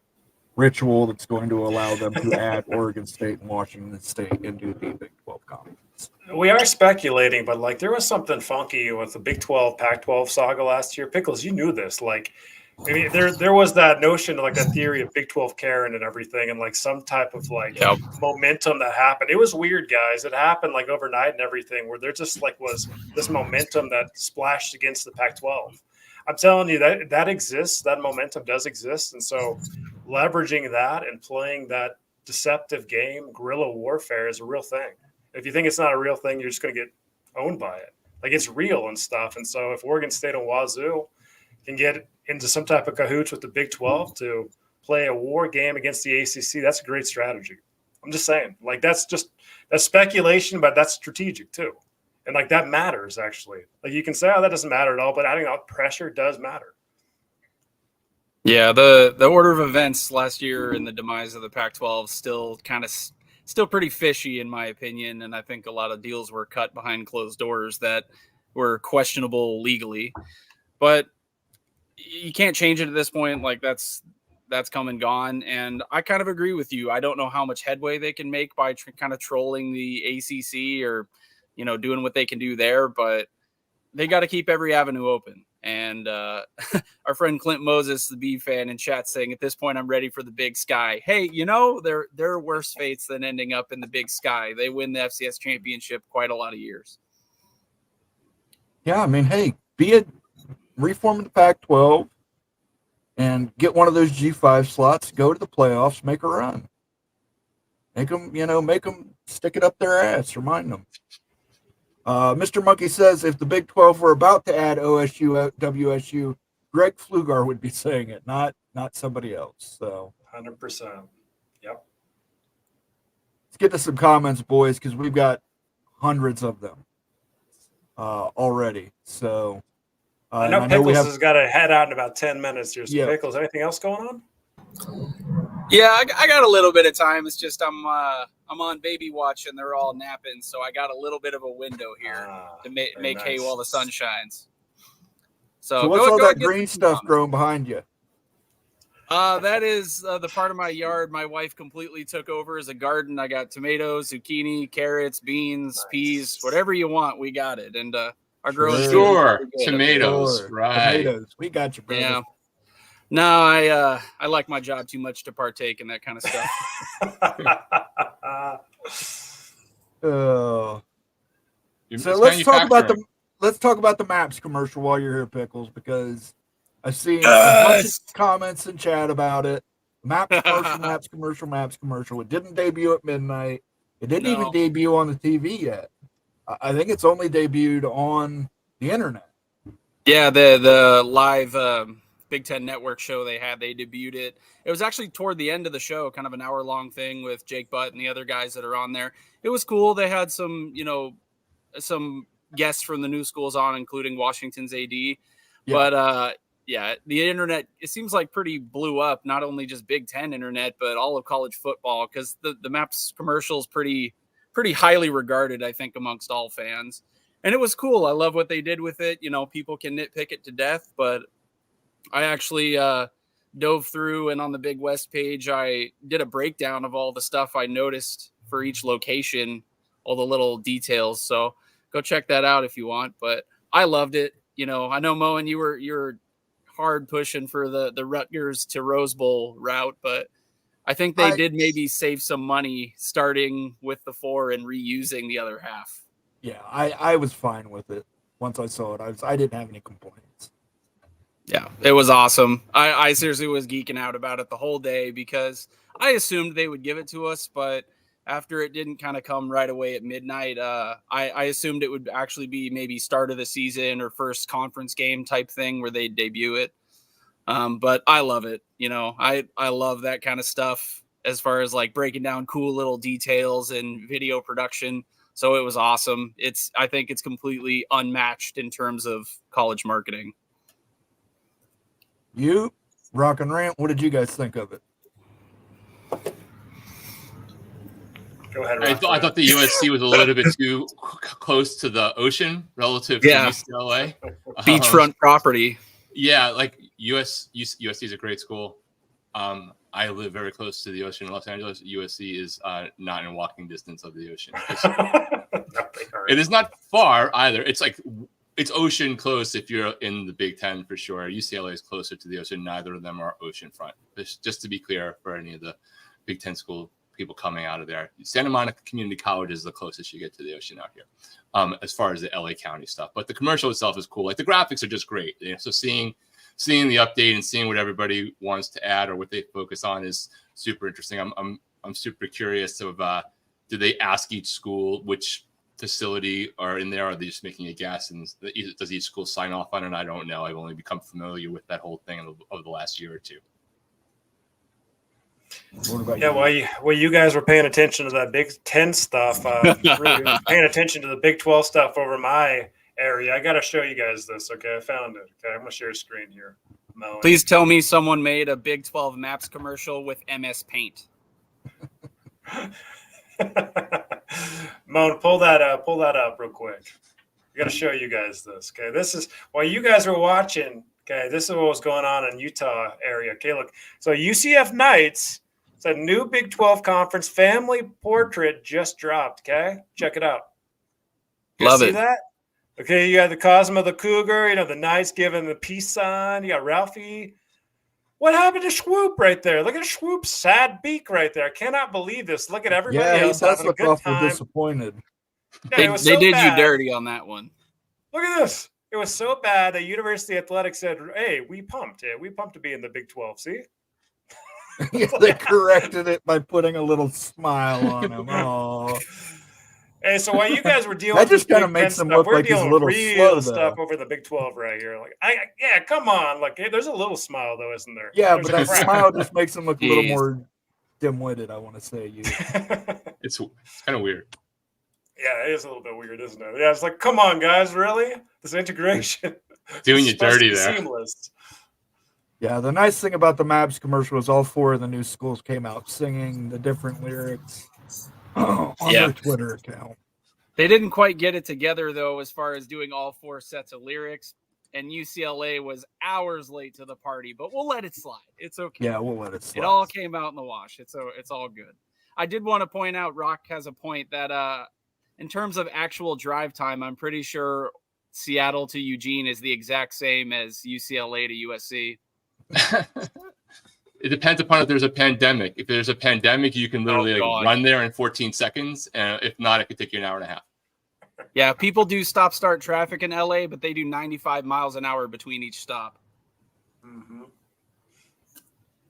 ritual that's going to allow them to add Oregon State and Washington State into the Big 12 conference. We are speculating, but there was something funky with the Big 12, Pac-12 saga last year. Pickles, you knew this. There was that notion, that theory of Big 12 Karen and everything, and some type of momentum that happened. It was weird, guys. It happened overnight and everything, where there just was this momentum that splashed against the Pac-12. I'm telling you that exists. That momentum does exist. And so leveraging that and playing that deceptive game, guerrilla warfare, is a real thing. If you think it's not a real thing, you're just going to get owned by it. It's real and stuff. And so if Oregon State and Wazoo can get into some type of cahoots with the Big 12 to play a war game against the ACC, that's a great strategy. I'm just saying, that's speculation, but that's strategic too. And that matters, actually. You can say, that doesn't matter at all, but adding out pressure does matter. Yeah, the order of events last year and the demise of the Pac-12 still pretty fishy, in my opinion. And I think a lot of deals were cut behind closed doors that were questionable legally. But you can't change it at this point. that's come and gone. And I kind of agree with you. I don't know how much headway they can make by kind of trolling the ACC or, doing what they can do there, but they got to keep every avenue open. And our friend Clint Moses, the B fan in chat, saying, at this point, I'm ready for the Big Sky. Hey, there are worse fates than ending up in the Big Sky. They win the FCS championship quite a lot of years. Yeah, I mean, hey, reform the Pac-12 and get one of those G5 slots, go to the playoffs, make a run. Make them stick it up their ass, remind them. Mr. Monkey says if the Big 12 were about to add OSU, WSU, Greg Pflugar would be saying it, not somebody else. So 100%. Yep. Let's get to some comments, boys, because we've got hundreds of them already. So I know Pickles has got to head out in about 10 minutes here. So yeah. Pickles, anything else going on? Yeah, I got a little bit of time. It's just I'm on baby watch and they're all napping, so I got a little bit of a window here to make hay while the sun shines. So what's all that green stuff growing behind you? That is the part of my yard my wife completely took over as a garden. I got tomatoes, zucchini, carrots, beans, peas, whatever you want, we got it. And our growing tomatoes, right? Tomatoes, we got you, brother. Yeah. No, I like my job too much to partake in that kind of stuff. So let's talk about the Maps commercial while you're here, Pickles, because I've seen a bunch of comments in chat about it. Maps commercial. It didn't debut at midnight. It didn't even debut on the TV yet. I think it's only debuted on the internet. Yeah, the live Big Ten Network show they debuted it. It was actually toward the end of the show, kind of an hour-long thing with Jake Butt and the other guys that are on there. It was cool. They had some guests from the new schools on, including Washington's AD. Yeah. But the internet, it seems like pretty blew up, not only just Big Ten internet, but all of college football, because the Maps commercial is pretty highly regarded, I think, amongst all fans. And it was cool. I love what they did with it. People can nitpick it to death, but I actually dove through, and on the Big West page, I did a breakdown of all the stuff I noticed for each location, all the little details. So go check that out if you want. But I loved it. I know, Moen, you're hard pushing for the Rutgers to Rose Bowl route, but I think they did maybe save some money starting with the 4 and reusing the other half. Yeah, I was fine with it once I saw it. I didn't have any complaints. Yeah, it was awesome. I seriously was geeking out about it the whole day because I assumed they would give it to us, but after it didn't kind of come right away at midnight, I assumed it would actually be maybe start of the season or first conference game type thing where they'd debut it. But I love it. I love that kind of stuff as far as like breaking down cool little details and video production. So it was awesome. I think it's completely unmatched in terms of college marketing. You, Rock and Rant, what did you guys think of it? Go ahead, I thought the USC was a little bit too close to the ocean relative to UCLA. Beachfront property. Yeah, like USC is a great school. I live very close to the ocean in Los Angeles. USC is not in walking distance of the ocean. It is not far either. It's ocean close if you're in the Big Ten for sure. UCLA is closer to the ocean. Neither of them are oceanfront. Just to be clear for any of the Big Ten school people coming out of there. Santa Monica Community College is the closest you get to the ocean out here, as far as the LA County stuff. But the commercial itself is cool. Like the graphics are just great. So seeing the update and seeing what everybody wants to add or what they focus on is super interesting. I'm super curious of do they ask each school which facility are in there? Or are they just making a guess? And does each school sign off on it? I don't know. I've only become familiar with that whole thing over the last year or two. Well, you guys were paying attention to that Big Ten stuff. Really paying attention to the Big 12 stuff over my area. I got to show you guys this. Okay, I found it. Okay, I'm gonna share a screen here. Please tell me someone made a Big 12 Maps commercial with MS Paint. Moan, pull that up real quick. I got to show you guys this. Okay, this is while you guys were watching Okay, this is what was going on in Utah area. Okay, look. So UCF Knights, it's a new Big 12 conference family portrait just dropped. Okay, check it out. You Love see it. that? Okay, you got the Cosmo the Cougar, the Knights giving the peace sign. You got Ralphie. What happened to Schwoop right there? Look at Schwoop's sad beak right there. I cannot believe this. Look at everybody Yeah, he else does having a look good awful time. disappointed. Yeah, They, it was they so did bad. you dirty on that one. Look at this. It was so bad that University Athletics said, hey, we pumped it. We pumped to be in the Big 12. See? Yeah, they corrected it by putting a little smile on him. Oh, Hey, so while you guys were dealing that with this just kind Big of 10 makes him stuff, look we're like he's a dealing little with slow, real stuff though. over the Big 12 right here. Like, yeah, come on. Like, hey, there's a little smile though, isn't there? Yeah, There's but a that crack. smile just makes him look a little Jeez. more dim-witted, I want to say. You. It's kind of weird. Yeah, it is a little bit weird, isn't it? Yeah, it's like, come on, guys, really? This integration. Doing It's you supposed to dirty be there. Seamless. Yeah, the nice thing about the Mavs commercial is all 4 of the new schools came out singing the different lyrics on Yeah. their Twitter account. They didn't quite get it together, though, as far as doing all 4 sets of lyrics. And UCLA was hours late to the party, but we'll let it slide. It's okay. Yeah, we'll let it slide. It all came out in the wash. It's all good. I did want to point out, Rock has a point that in terms of actual drive time, I'm pretty sure Seattle to Eugene is the exact same as UCLA to USC. It depends upon if there's a pandemic. If there's a pandemic, you can literally run there in 14 seconds. And if not, it could take you an hour and a half. Yeah, people do stop-start traffic in LA, but they do 95 miles an hour between each stop. Mm-hmm.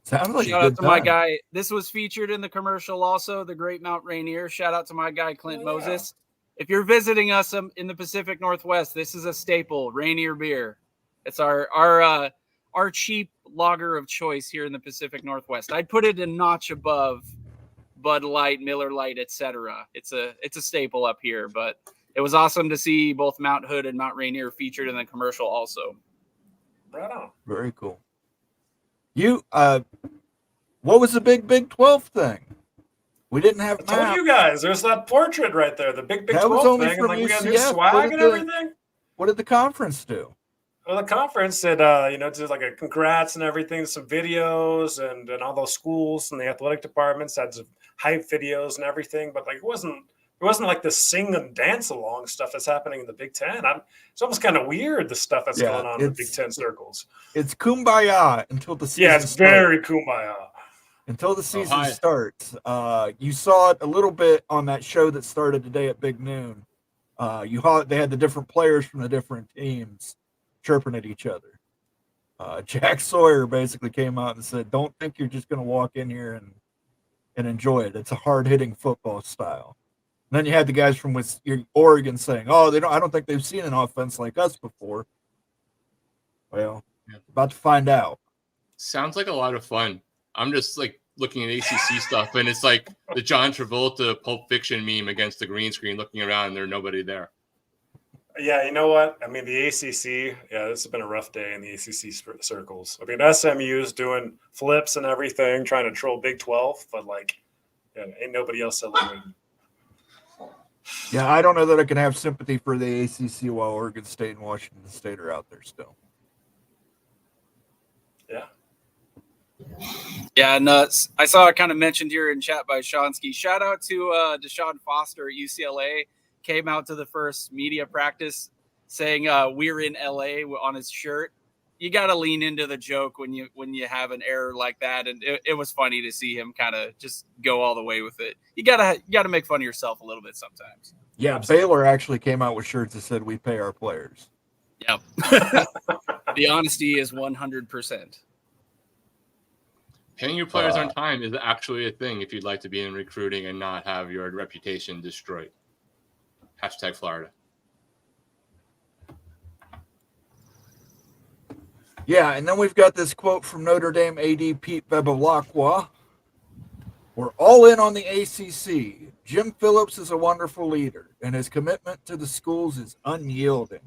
Sounds like Shout a out good to my time. guy. This was featured in the commercial also, the Great Mount Rainier. Shout out to my guy, Clint Moses. If you're visiting us in the Pacific Northwest, this is a staple, Rainier beer. It's our cheap lager of choice here in the Pacific Northwest. I'd put it a notch above Bud Light, Miller Light, etc. It's a staple up here, but it was awesome to see both Mount Hood and Mount Rainier featured in the commercial also. Right on. Very cool. You, what was the Big 12 thing? We didn't have I told you guys, there's that portrait right there, the Big That 12 was only thing. from And, we got new UCF. swag and everything. What did the conference do? Well, the conference said, just like a congrats and everything, some videos and all those schools and the athletic departments had some hype videos and everything. But like, it wasn't like the sing and dance along stuff that's happening in the Big Ten. It's almost kind of weird, the stuff that's going on in the Big Ten circles. It's kumbaya until the season it's very kumbaya. Until the season starts. You saw it a little bit on that show that started today at Big Noon. They had the different players from the different teams chirping at each other. Jack Sawyer basically came out and said, don't think you're just going to walk in here and enjoy it. It's a hard-hitting football style. And then you had the guys from Oregon saying, I don't think they've seen an offense like us before. Well, about to find out. Sounds like a lot of fun. I'm just like looking at ACC stuff, and it's like the John Travolta Pulp Fiction meme against the green screen, looking around, and there's nobody there. Yeah, you know what? I mean, the ACC, this has been a rough day in the ACC circles. I mean, SMU's doing flips and everything, trying to troll Big 12, but ain't nobody else celebrating. Yeah, I don't know that I can have sympathy for the ACC while Oregon State and Washington State are out there still. Yeah. Yeah, nuts. I saw it kind of mentioned here in chat by Shonsky. Shout out to Deshaun Foster at UCLA. Came out to the first media practice saying we're in LA on his shirt. You got to lean into the joke when you have an error like that. And it was funny to see him kind of just go all the way with it. You gotta make fun of yourself a little bit sometimes. Yeah, Baylor actually came out with shirts that said we pay our players. Yep. The honesty is 100%. Paying your players on time is actually a thing if you'd like to be in recruiting and not have your reputation destroyed. # Florida. Yeah, and then we've got this quote from Notre Dame AD Pete Bebalacqua. We're all in on the ACC. Jim Phillips is a wonderful leader, and his commitment to the schools is unyielding.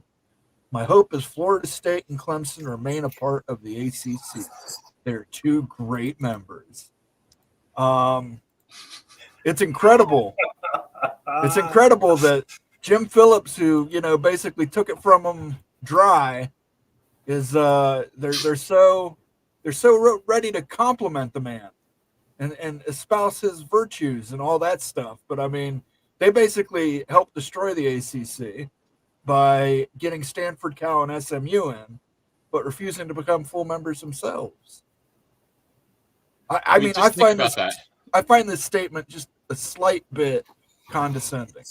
My hope is Florida State and Clemson remain a part of the ACC. They're 2 great members. It's incredible. It's incredible that Jim Phillips, who, basically took it from him dry, is they're so ready to compliment the man and espouse his virtues and all that stuff. But I mean, they basically helped destroy the ACC by getting Stanford, Cal, and SMU in, but refusing to become full members themselves. I mean, I find this statement just a slight bit condescending.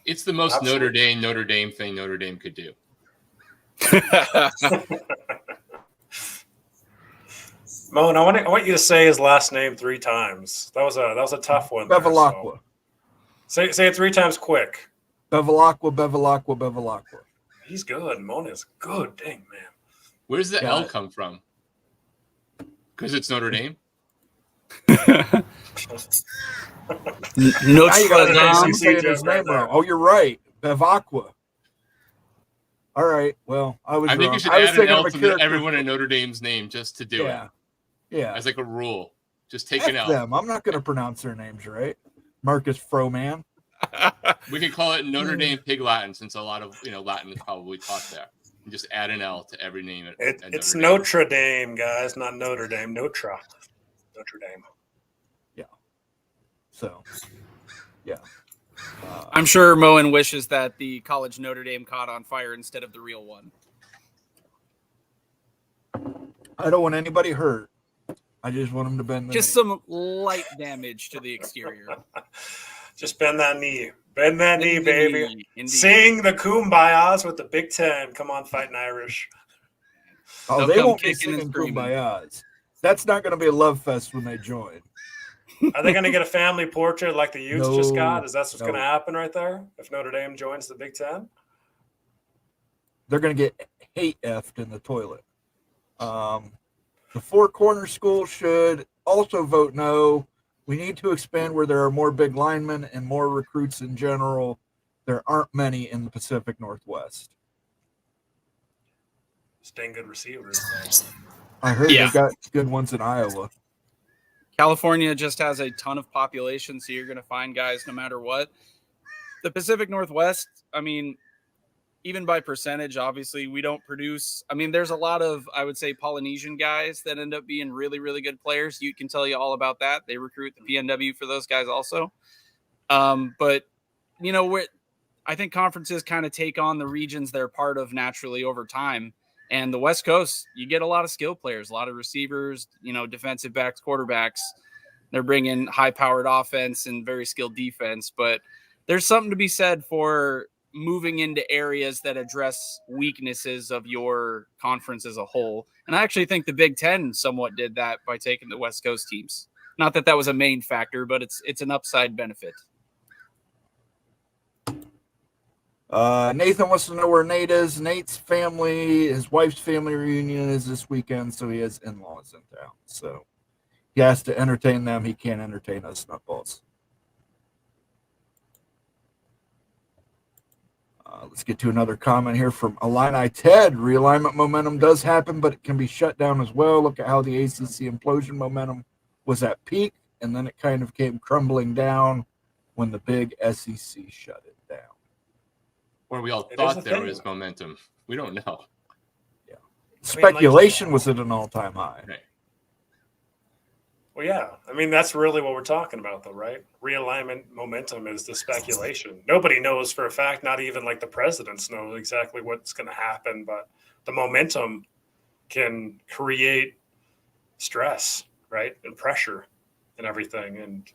It's the most Absolutely. Notre Dame thing Notre Dame could do. Moan, I want you to say his last name 3 times. That was a tough one. Bevilacqua. Say it 3 times quick. Bevilacqua, Bevilacqua, Bevilacqua. He's good. Moan is good. Dang, man. Where's the L come from? Because it's Notre Dame? Now you got to say his name wrong. Oh, you're right. Bevacqua. All right. Well, I think you should add an L to everyone in Notre Dame's name just to do it. Yeah. As like a rule. Just take an L. Them. I'm not going to pronounce their names right. Marcus Froman. We can call it Notre Dame Pig Latin, since a lot of Latin is probably taught there. And just add an L to every name. It's Notre Dame, guys, not Notre Dame. Notre Dame. Yeah. So, yeah. I'm sure Moen wishes that the college Notre Dame caught on fire instead of the real one. I don't want anybody hurt. I just want them to bend the knee. Some light damage to the exterior. Just bend that knee. Bend that knee, baby. Sing the Kumbayas with the Big Ten. Come on, fighting Irish. Oh, they won't be singing Kumbayas. That's not going to be a love fest when they join. Are they going to get a family portrait like the Utes just got? Is that what's going to happen right there if Notre Dame joins the Big Ten? They're going to get hate effed in the toilet. The Four Corner School should also vote no. We need to expand where there are more big linemen and more recruits in general. There aren't many in the Pacific Northwest. Staying good receivers. I heard they got good ones in Iowa. California just has a ton of population, so you're going to find guys no matter what. The Pacific Northwest, I mean, even by percentage, obviously, we don't produce. I mean, there's a lot of, I would say, Polynesian guys that end up being really, really good players. You can tell you all about that. They recruit the PNW for those guys also. But, I think conferences kind of take on the regions they're part of naturally over time. And the West Coast, you get a lot of skill players, a lot of receivers, defensive backs, quarterbacks. They're bringing high-powered offense and very skilled defense. But there's something to be said for moving into areas that address weaknesses of your conference as a whole. And I actually think the Big Ten somewhat did that by taking the West Coast teams. Not that was a main factor, but it's an upside benefit. Nathan wants to know where Nate is. Nate's family, his wife's family reunion is this weekend, so he has in-laws in town. So he has to entertain them. He can't entertain us nutballs. Let's get to another comment here from Illini Ted. Realignment momentum does happen, but it can be shut down as well. Look at how the ACC implosion momentum was at peak, and then it kind of came crumbling down when the big SEC shut it down. Or we all thought there was momentum. We don't know. Yeah. Speculation was at an all-time high. Right. Well, yeah. I mean, that's really what we're talking about, though, right? Realignment momentum is the speculation. Nobody knows for a fact, not even like the presidents know exactly what's going to happen, but the momentum can create stress, right? And pressure and everything. And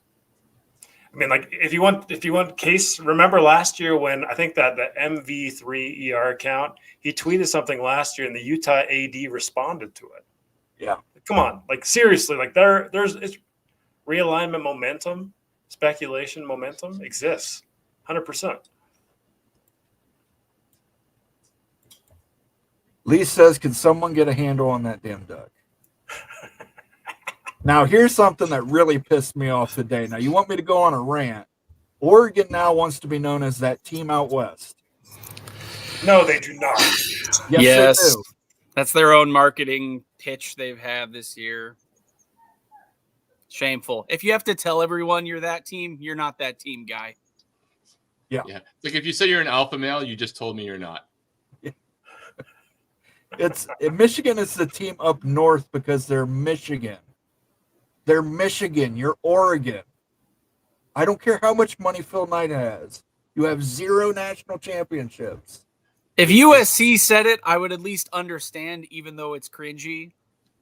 I mean, like if you want case, remember last year when I think that the MV3 ER account, he tweeted something last year and the Utah AD responded to it. Yeah. Come on, like seriously, like there's it's realignment momentum, speculation momentum exists, 100%. Lee says, "Can someone get a handle on that damn duck?" Now, here's something that really pissed me off today. Now, you want me to go on a rant? Oregon now wants to be known as that team out west. No, they do not. Yes, they do. That's their own marketing pitch they've had this year. Shameful. If you have to tell everyone you're that team, you're not that team, guy. Yeah. Like if you say you're an alpha male, you just told me you're not. Michigan is the team up north because they're Michigan. They're Michigan. You're Oregon. I don't care how much money Phil Knight has. You have 0 national championships. If USC said it, I would at least understand, even though it's cringy.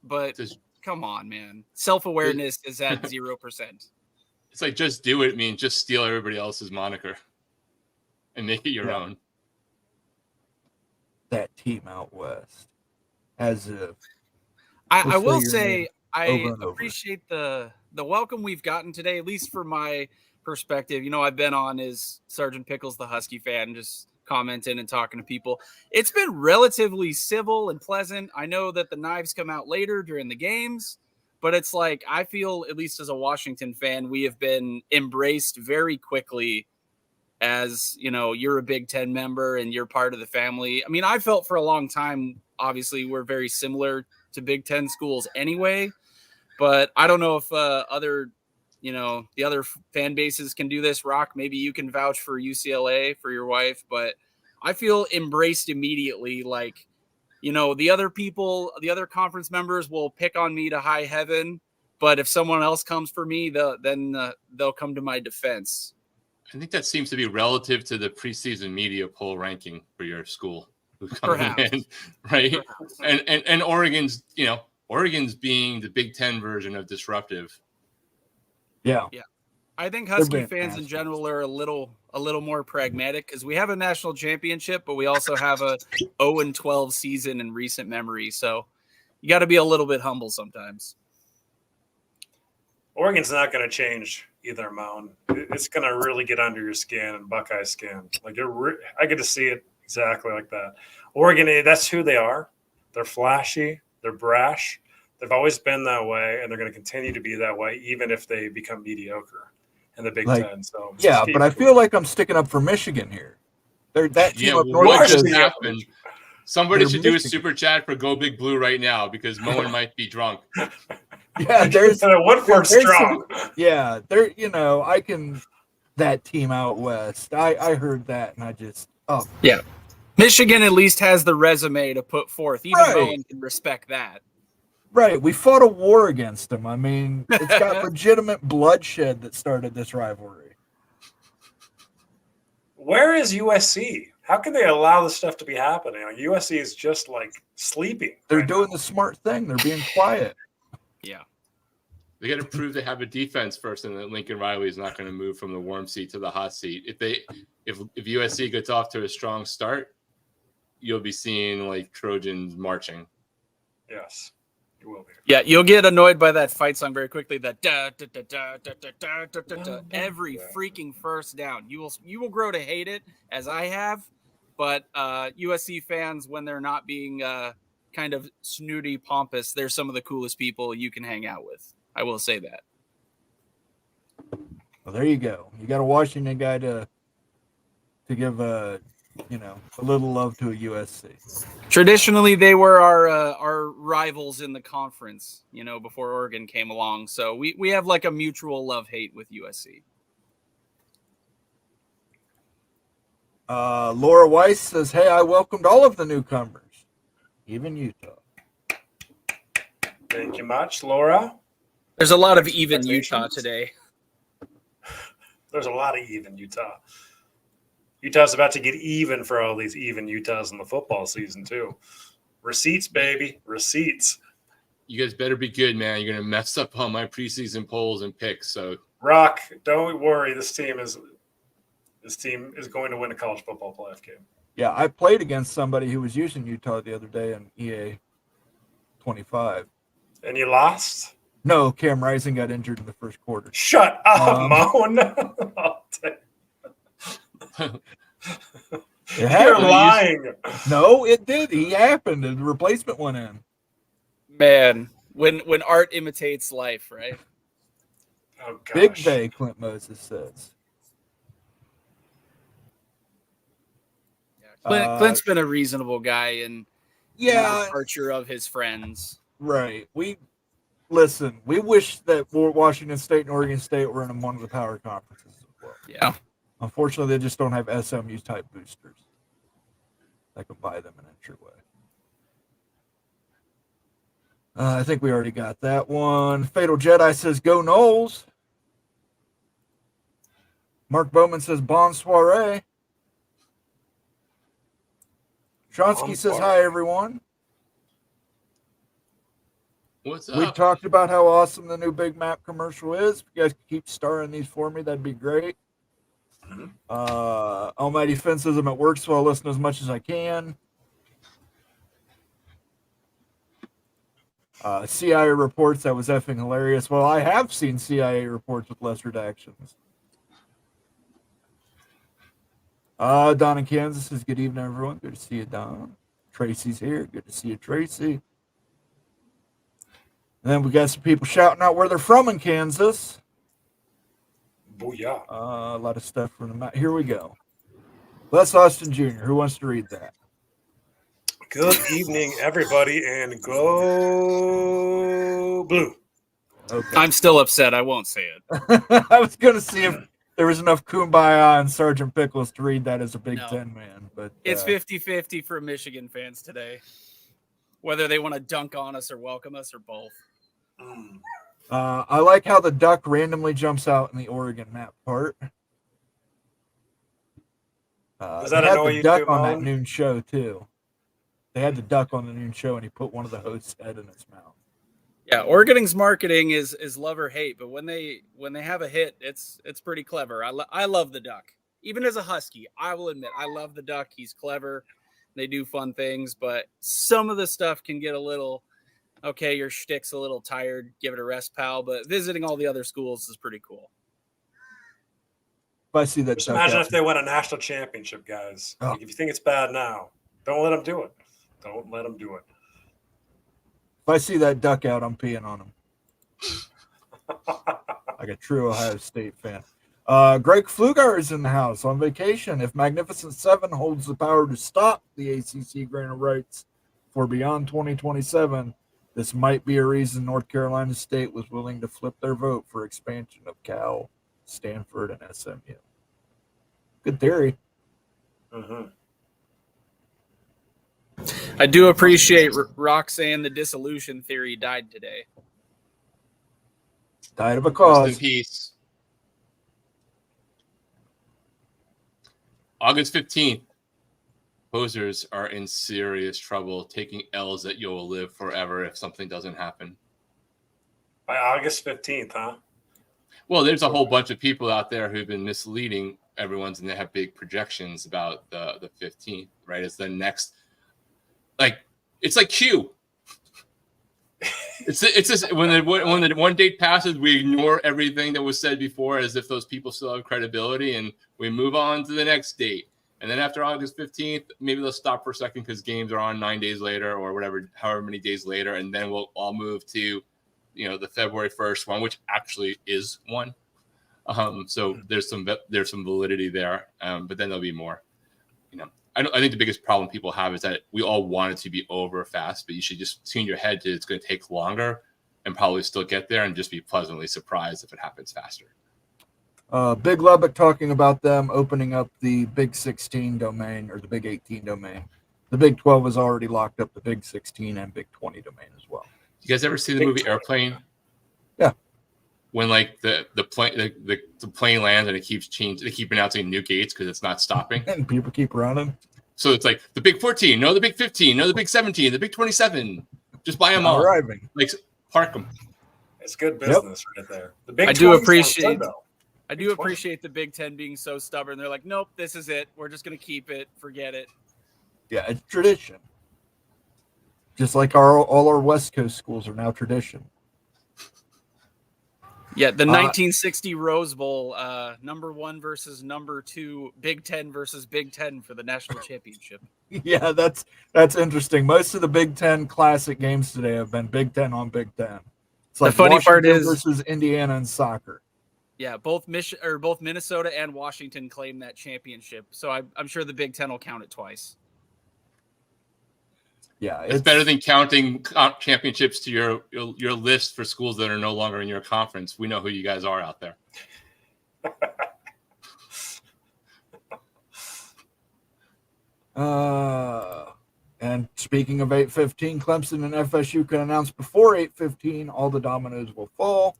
But come on, man. Self-awareness is at 0%. It's like, just do it. Just steal everybody else's moniker and make it your own. That team out west. As if I will say I appreciate the welcome we've gotten today, at least for my perspective. I've been on as Sergeant Pickles, the Husky fan, just commenting and talking to people. It's been relatively civil and pleasant. I know that the knives come out later during the games, but it's like, I feel, at least as a Washington fan, we have been embraced very quickly as, you're a Big Ten member and you're part of the family. I mean, I felt for a long time, obviously, we're very similar to Big Ten schools anyway, but I don't know if the other fan bases can do this. Rock, maybe you can vouch for UCLA for your wife, but I feel embraced immediately. Like, the other people, the other conference members will pick on me to high heaven, but if someone else comes for me, they'll come to my defense. I think that seems to be relative to the preseason media poll ranking for your school. Perhaps. In, right? Perhaps. And Oregon's being the Big Ten version of disruptive. Yeah. I think Husky fans in general are a little more pragmatic because we have a national championship, but we also have a 0-12 season in recent memory. So you got to be a little bit humble sometimes. Oregon's not going to change either, Mountain. It's going to really get under your skin and Buckeye skin. Like I get to see it exactly like that. Oregon, that's who they are. They're flashy. They're brash. They've always been that way, and they're going to continue to be that way, even if they become mediocre in the Big Ten. So but I feel like I'm sticking up for Michigan here. They're that team up north. What just happened? Somebody should do a super chat for Go Big Blue right now because Moen might be drunk. Yeah, there's Woodford strong. That team out west. I heard that and I just yeah. Michigan at least has the resume to put forth. Even Moen can respect that. Right. We fought a war against them. I mean, it's got legitimate bloodshed that started this rivalry. Where is USC? How can they allow this stuff to be happening? Like, USC is just like sleeping. They're doing the smart thing. They're being quiet. Yeah. They got to prove they have a defense first, and that Lincoln Riley is not going to move from the warm seat to the hot seat. If USC gets off to a strong start, you'll be seeing like Trojans marching. Yes, you will be. Yeah, you'll get annoyed by that fight song very quickly. That every freaking first down. You will grow to hate it, as I have. But USC fans, when they're not being kind of snooty, pompous, they're some of the coolest people you can hang out with. I will say that. Well, there you go. You got a Washington guy to give a little love to a USC. Traditionally, they were our rivals in the conference, before Oregon came along. So we have like a mutual love-hate with USC. Laura Weiss says, "Hey, I welcomed all of the newcomers, even Utah." Thank you much, Laura. There's a lot of even Utah today. There's a lot of even Utah. Utah's about to get even for all these even Utahs in the football season, too. Receipts, baby. Receipts. You guys better be good, man. You're going to mess up all my preseason polls and picks. So, Rock, don't worry. This team is going to win a college football playoff game. Yeah, I played against somebody who was using Utah the other day in EA 25. And you lost? No, Cam Rising got injured in the first quarter. Shut up, Moan. You're lying. No, it did. He happened. The replacement went in. Man, when art imitates life, right? Oh, gosh. Big Bay, Clint Moses says. Clint's been a reasonable guy in the departure of his friends. Right. We wish that Washington State and Oregon State were in one of the power conferences as well. Yeah. Unfortunately, they just don't have SMU type boosters that can buy them an entryway. I think we already got that one. Fatal Jedi says, go Knowles. Mark Bowman says, bon soiree. Tronsky says, hi, everyone. What's up? We talked about how awesome the new Big Map commercial is. If you guys could keep starring these for me, that'd be great. Almighty Finn says, I'm at work, so I'll listen as much as I can. CIA reports, that was effing hilarious. Well, I have seen CIA reports with less redactions. Don in Kansas says, good evening, everyone. Good to see you, Don. Tracy's here. Good to see you, Tracy. And then we got some people shouting out where they're from in Kansas. Booyah. A lot of stuff from the map. Here we go. Les Austin Jr., who wants to read that? Good evening, everybody, and go blue. Okay. I'm still upset. I won't say it. I was going to see if there was enough kumbaya and Sergeant Pickles to read that as a Big Ten man. But it's 50-50 for Michigan fans today. Whether they want to dunk on us or welcome us or both. I like how the duck randomly jumps out in the Oregon map part. Does they that had annoy the you duck too, on that Moan? noon show, too. They had the duck on the noon show, and he put one of the hosts' head in his mouth. Yeah, Oregon's marketing is love or hate, but when they have a hit, it's pretty clever. I love the duck. Even as a Husky, I will admit I love the duck. He's clever. They do fun things, but some of the stuff can get a little, okay, your shtick's a little tired, give it a rest, pal. But visiting all the other schools is pretty cool. If I see that Just duck imagine out, if they win a national championship, guys. Oh. Like, if you think it's bad now, don't let them do it. Don't let them do it. if I see that duck out, I'm peeing on him. Like a true Ohio State fan. Greg Flugar is in the house on vacation. If Magnificent Seven holds the power to stop the ACC grant of rights for beyond 2027, this might be a reason North Carolina State was willing to flip their vote for expansion of Cal, Stanford, and SMU. Good theory. Mm-hmm. I do appreciate Rock saying the dissolution theory died today. Died of a Rest cause. in peace. August 15th. Posers are in serious trouble, taking L's that you will live forever if something doesn't happen. By August 15th, huh? Well, there's a whole bunch of people out there who've been misleading everyone's, and they have big projections about the 15th, right? It's the next, like, it's like Q. It's just when the one date passes, we ignore everything that was said before as if those people still have credibility, and we move on to the next date. And then after August 15th, maybe they'll stop for a second because games are on 9 days later or whatever, however many days later, and then we'll all move to, the February 1st one, which actually is one. So there's some validity there, but then there'll be more. I think the biggest problem people have is that we all want it to be over fast, but you should just tune your head to it's going to take longer and probably still get there and just be pleasantly surprised if it happens faster. Big Lubbock talking about them opening up the Big 16 domain or the Big 18 domain. The Big 12 has already locked up the Big 16 and Big 20 domain as well. You guys ever see the movie Airplane? Yeah. When like the plane lands and it keeps changing, they keep announcing new gates because it's not stopping. And people keep running. So it's like the Big 14, no, the Big 15, no, the Big 17, the Big 27. Just buy them all. Arriving. Like park them. It's good business right there. The Big I do 20 appreciate. sounds good, I do appreciate the Big Ten being so stubborn. They're like, nope, this is it. We're just going to keep it. Forget it. Yeah, it's tradition. Just like all our West Coast schools are now tradition. Yeah, the 1960 Rose Bowl, number 1 versus number 2, Big Ten versus Big Ten for the national championship. Yeah, that's interesting. Most of the Big Ten Classic games today have been Big Ten on Big Ten. It's like the funny Washington part is versus Indiana in soccer. Yeah, both Minnesota and Washington claim that championship, so I'm sure the Big Ten will count it twice. Yeah, it's better than counting championships to your list for schools that are no longer in your conference. We know who you guys are out there. And speaking of 8:15, Clemson and FSU can announce before 8:15 all the dominoes will fall.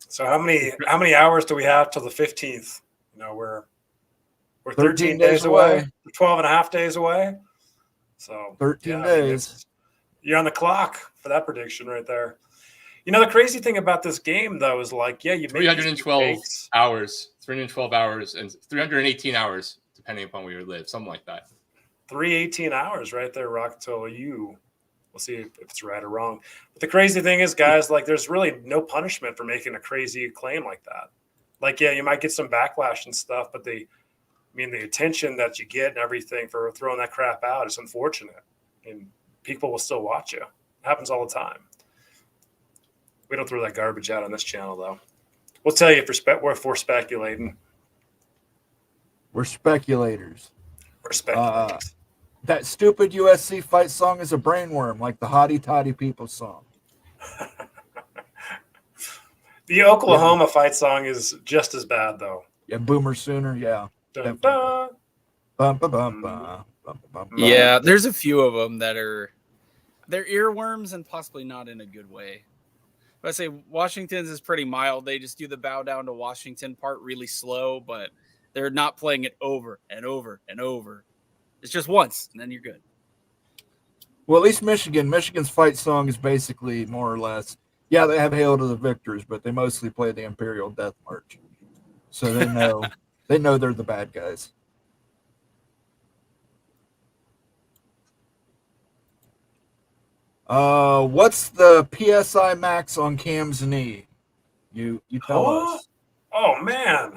So how many hours do we have till the 15th? You know, we're 13 days away. 12 and a half days away. So 13 days. You're on the clock for that prediction right there. You know, the crazy thing about this game, though, is like, you make 312 hours, 312 hours, and 318 hours, depending upon where you live, something like that. 318 hours right there, Rock, till you. We'll see if it's right or wrong. But the crazy thing is, guys, like, there's really no punishment for making a crazy claim like that. Like, yeah, you might get some backlash and stuff, but the attention that you get and everything for throwing that crap out is unfortunate. And people will still watch you. It happens all the time. We don't throw that garbage out on this channel, though. We'll tell you if we're speculating. We're speculators. We're speculators. That stupid USC fight song is a brainworm, like the Hottie Toddy People song. The Oklahoma fight song is just as bad, though. Yeah, Boomer Sooner, yeah. Dun, dun. Bum, ba, bum, ba, bum, bum, Yeah, there's a few of them that they're earworms and possibly not in a good way. But I say Washington's is pretty mild. They just do the bow down to Washington part really slow, but they're not playing it over and over and over. It's just once, and then you're good. Well, at least Michigan's fight song is basically more or less, yeah, they have Hail to the Victors, but they mostly play the Imperial Death March. So they know they're the bad guys. What's the PSI max on Cam's knee? You tell us. Oh man.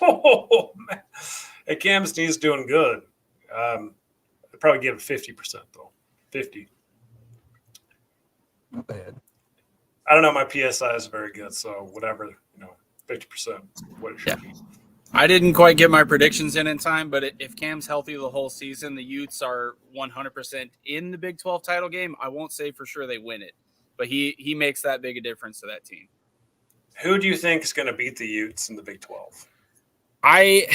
Oh man. Hey, Cam's knee's doing good. I'd probably give it 50% though. 50. Not bad. I don't know. My PSI is very good, so whatever, 50%. What it should be. I didn't quite get my predictions in time, but if Cam's healthy the whole season, the Utes are 100% in the Big 12 title game. I won't say for sure they win it, but he makes that big a difference to that team. Who do you think is going to beat the Utes in the Big 12? It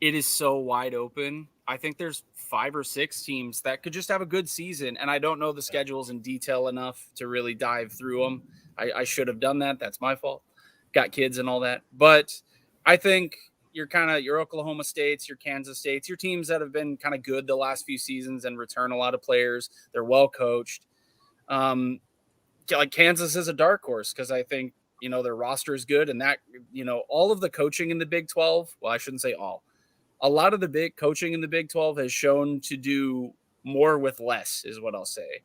is so wide open. I think there's 5 or 6 teams that could just have a good season, and I don't know the schedules in detail enough to really dive through them. I should have done that. That's my fault. Got kids and all that. But I think your Oklahoma States, your Kansas States, your teams that have been kind of good the last few seasons and return a lot of players. They're well coached. Like Kansas is a dark horse because I think, their roster is good and that, all of the coaching in the Big 12, well, I shouldn't say all. A lot of the big coaching in the Big 12 has shown to do more with less is what I'll say.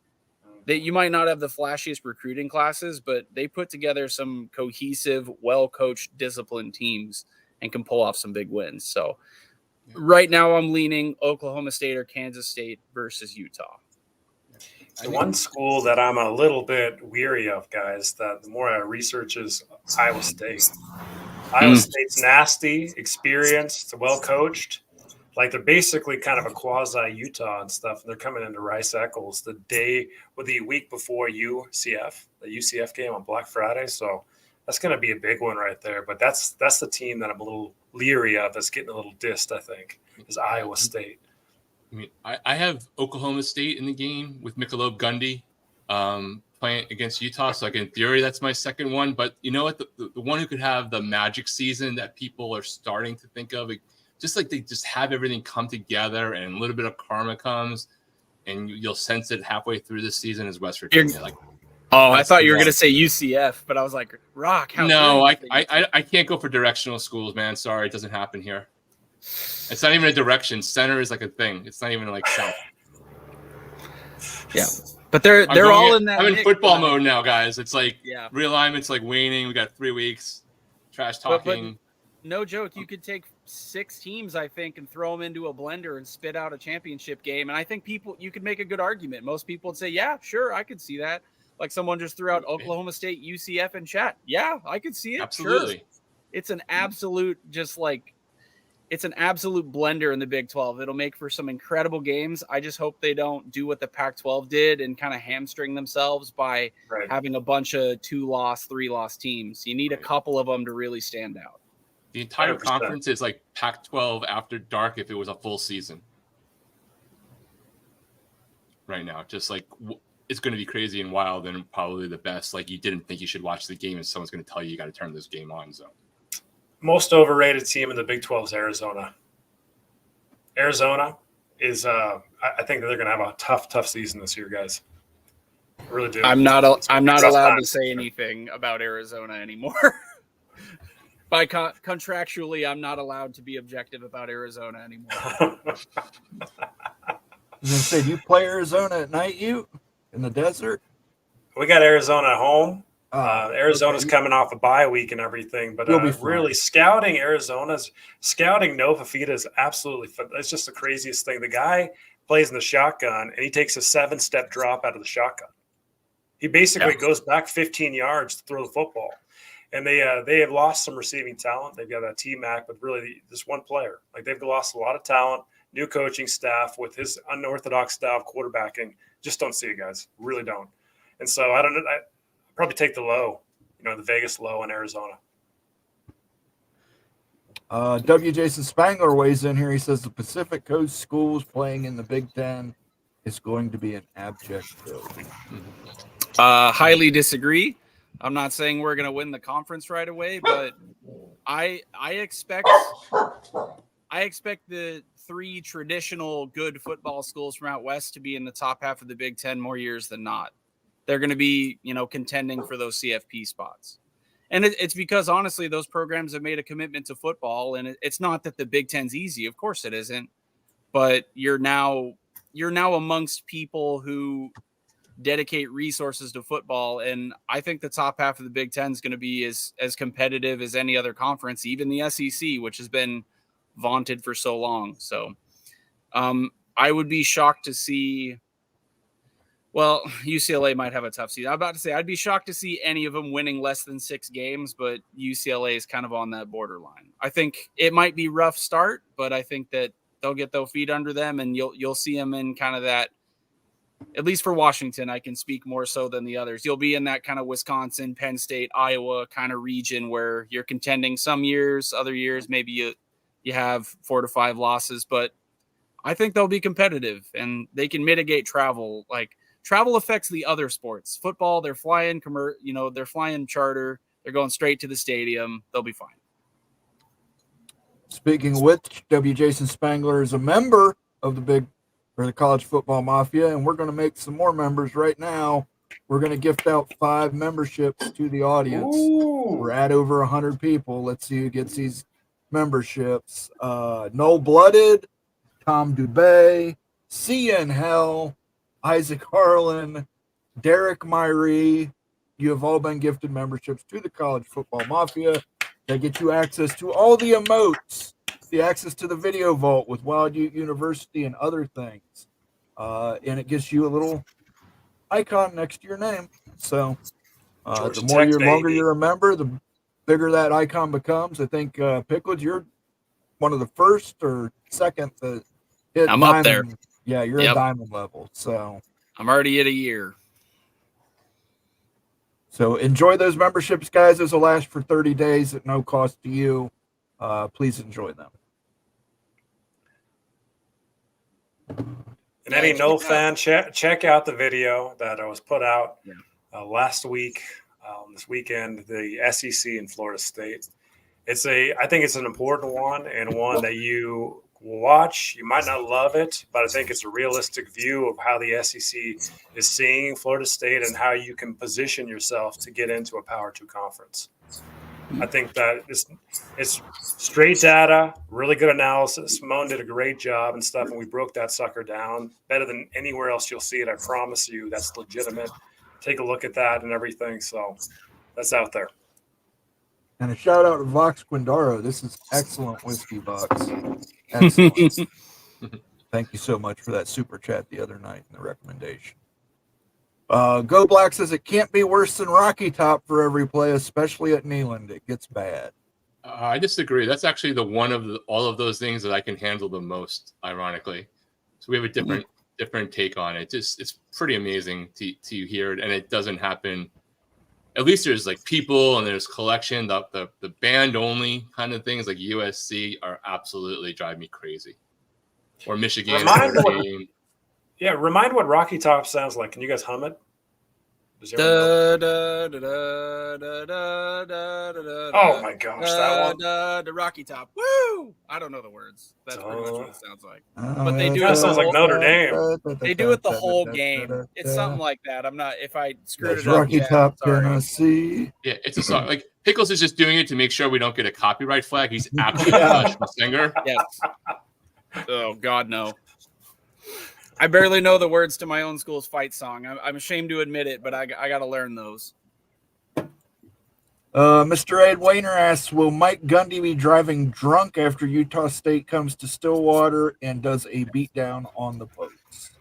That you might not have the flashiest recruiting classes, but they put together some cohesive, well-coached, disciplined teams and can pull off some big wins. So right now I'm leaning Oklahoma State or Kansas State versus Utah. The one school that I'm a little bit weary of, guys, that the more I research is Iowa State. Iowa State's nasty, experienced, well-coached. Like they're basically kind of a quasi Utah and stuff. And they're coming into Rice Eccles the week before the UCF game on Black Friday. So that's going to be a big one right there. But that's the team that I'm a little leery of that's getting a little dissed, I think, is Iowa State. I have Oklahoma State in the game with Michelob Gundy playing against Utah. So, in theory, that's my second one. But you know what? The one who could have the magic season that people are starting to think of, just like they just have everything come together and a little bit of karma comes and you'll sense it halfway through the season is West Virginia. I thought you were going to say UCF, but I was like, Rock. No, I can't go for directional schools, man. Sorry, it doesn't happen here. It's not even a direction. Center is like a thing. It's not even like south. Yeah, but they're all in that. I'm in football mode now, guys. It's like realignment's like waning. We got 3 weeks. Trash talking. But no joke. You could take 6 teams, I think, and throw them into a blender and spit out a championship game. And I think you could make a good argument. Most people would say, yeah, sure, I could see that. Like someone just threw out Oklahoma State, UCF in chat. Yeah, I could see it. Absolutely. Sure. It's an absolute it's an absolute blender in the Big 12. It'll make for some incredible games. I just hope they don't do what the Pac-12 did and kind of hamstring themselves by having a bunch of 2-loss, 3-loss teams. You need a couple of them to really stand out. The entire 100%. conference is like Pac-12 after dark if it was a full season. right now. Just like it's going to be crazy and wild and probably the best. Like you didn't think you should watch the game and someone's going to tell you got to turn this game on. So most overrated team in the Big 12 is Arizona. Arizona is I think that they're going to have a tough season this year, guys. I really do. I'm not allowed time. to say anything about Arizona anymore. By contractually, I'm not allowed to be objective about Arizona anymore. I was going to say, do you play Arizona at night, you? In the desert? We got Arizona at home. Arizona's okay. coming off a bye week and everything, but really scouting Nova Fita is absolutely fun. It's just the craziest thing. The guy plays in the shotgun, and he takes a 7-step drop out of the shotgun. He basically goes back 15 yards to throw the football. And they have lost some receiving talent. They've got a T-Mac, but really just one player. Like they've lost a lot of talent, new coaching staff with his unorthodox style of quarterbacking. Just don't see it, guys. Really don't. And so I don't know. I probably take the low, the Vegas low in Arizona. W. Jason Spangler weighs in here. He says the Pacific Coast schools playing in the Big Ten is going to be an abject failure. Highly disagree. I'm not saying we're going to win the conference right away, but I expect the 3 traditional good football schools from out west to be in the top half of the Big Ten more years than not. They're going to be, contending for those CFP spots. And it's because, honestly, those programs have made a commitment to football. And it's not that the Big Ten's easy. Of course it isn't. But you're now amongst people who dedicate resources to football. And I think the top half of the Big Ten is going to be as competitive as any other conference, even the SEC, which has been vaunted for so long. So I would be shocked to see, well, UCLA might have a tough season. I'm about to say, I'd be shocked to see any of them winning less than 6 games, but UCLA is kind of on that borderline. I think it might be rough start, but I think that they'll get their feet under them and you'll see them in kind of that, at least for Washington, I can speak more so than the others. You'll be in that kind of Wisconsin, Penn State, Iowa kind of region where you're contending some years, other years, maybe you have 4 to 5 losses, but I think they'll be competitive and they can mitigate travel. Like travel affects the other sports. Football, they're flying, they're flying charter. They're going straight to the stadium. They'll be fine. Speaking of which, W. Jason Spangler is a member of the College Football Mafia, and we're going to make some more members right now. We're going to gift out 5 memberships to the audience. Ooh. We're at over 100 people. Let's see who gets these memberships. Noel Blooded, Tom Dubay, CN Hell, Isaac Harlan, Derek Myrie. You have all been gifted memberships to the College Football Mafia. That get you access to all the emotes, the access to the video vault with Wild Ute University and other things. And it gives you a little icon next to your name. So the longer you're a member, the bigger that icon becomes. I think, Pickled, you're one of the first or second to hit I'm diamond. up there. Yeah, you're at diamond level. So I'm already at a year. So enjoy those memberships, guys. Those will last for 30 days at no cost to you. Please enjoy them. And any No fan, check out the video that was put out last week, this weekend, the SEC in Florida State. I think it's an important one and one that you will watch. You might not love it, but I think it's a realistic view of how the SEC is seeing Florida State and how you can position yourself to get into a Power 2 conference. I think that it's straight data, really good analysis. Simone did a great job and stuff, and we broke that sucker down better than anywhere else you'll see it. I promise you that's legitimate. Take a look at that and everything. So that's out there. And a shout out to Vox Quindaro. This is excellent whiskey, Vox. Excellent. Thank you so much for that super chat the other night and the recommendation. Go Black says it can't be worse than Rocky Top for every play, especially at Neyland. It gets bad. I disagree. That's actually all of those things that I can handle the most, ironically. So we have a different take on it. It's pretty amazing to hear it, and it doesn't happen. At least there's like people and there's collection. The band only kind of things like USC are absolutely drive me crazy. Or Michigan. Yeah, remind what Rocky Top sounds like. Can you guys hum it? Oh Oh my gosh, that one. The Rocky Top. Woo! I don't know the words. That's pretty much what it sounds like. But they do That it. sounds like Notre Dame. They do it the whole game. It's something like that. I'm not. If I screwed That's it up, Rocky Chad, Top, sorry. Tennessee. Yeah, it's a song. Like Pickles is just doing it to make sure we don't get a copyright flag. He's actually a professional singer. Yes. Oh God, no. I barely know the words to my own school's fight song. I'm ashamed to admit it, but I got to learn those. Mr. Ed Wayner asks, will Mike Gundy be driving drunk after Utah State comes to Stillwater and does a beatdown on the boats?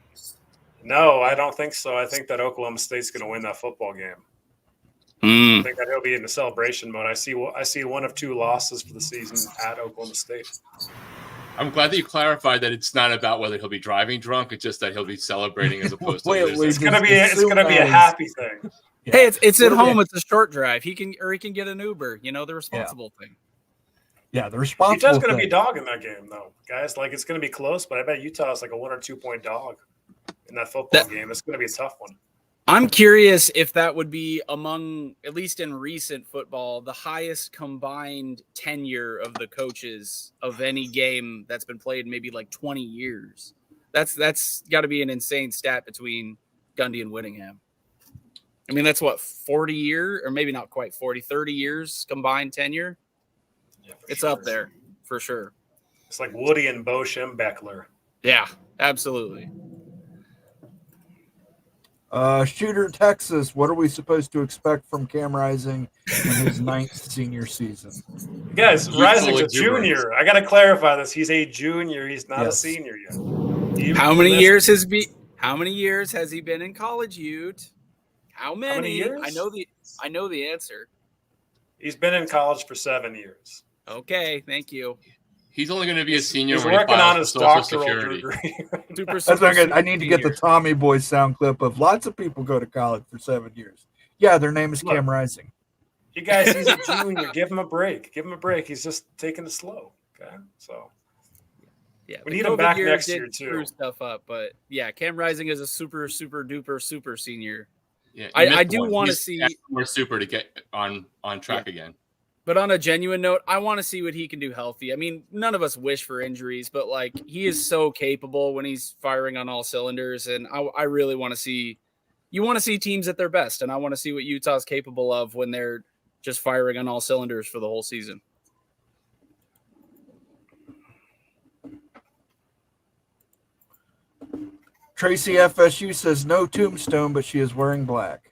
No, I don't think so. I think that Oklahoma State's going to win that football game. I think that he'll be in the celebration mode. I see one of two losses for the season at Oklahoma State. I'm glad that you clarified that it's not about whether he'll be driving drunk. It's just that he'll be celebrating as opposed to losing. It's gonna be a happy thing. Yeah. Hey, it's at home. It's a short drive. He can get an Uber. You know, the responsible thing. Yeah, the responsible. Utah's going to be a dog in that game, though, guys. Like, it's going to be close, but I bet Utah is like a 1 or 2 point dog in that football game. It's going to be a tough one. I'm curious if that would be among, at least in recent football, the highest combined tenure of the coaches of any game that's been played in maybe like 20 years. That's got to be an insane stat between Gundy and Whittingham. I mean, that's what, 40 years, or maybe not quite 40, 30 years combined tenure. Yeah, it's up there for sure. It's like Woody and Bo Schembechler. Yeah, absolutely. Shooter Texas, what are we supposed to expect from Cam Rising in his 9th senior season? Guys, Rising's a junior. I got to clarify this. He's a junior. He's not a senior yet. How many years has he been in college, Ute? How many years? I know the answer. He's been in college for 7 years. Okay, thank you. He's only going to be a senior. He's when working he on files his for Social doctoral Security. degree. That's okay. I need to get the Tommy Boy sound clip of lots of people go to college for 7 years. Yeah, their name is Cam Rising. You guys, he's a junior. Give him a break. Give him a break. He's just taking it slow. Okay, so yeah, we need him back next year too. Screw stuff up, but yeah, Cam Rising is a super duper super senior. Yeah, I do want to see more super to get on track again. But on a genuine note, I want to see what he can do healthy. I mean, none of us wish for injuries, but like he is so capable when he's firing on all cylinders. And I really want to see, you want to see teams at their best. And I want to see what Utah's capable of when they're just firing on all cylinders for the whole season. Tracy FSU says no tombstone, but she is wearing black.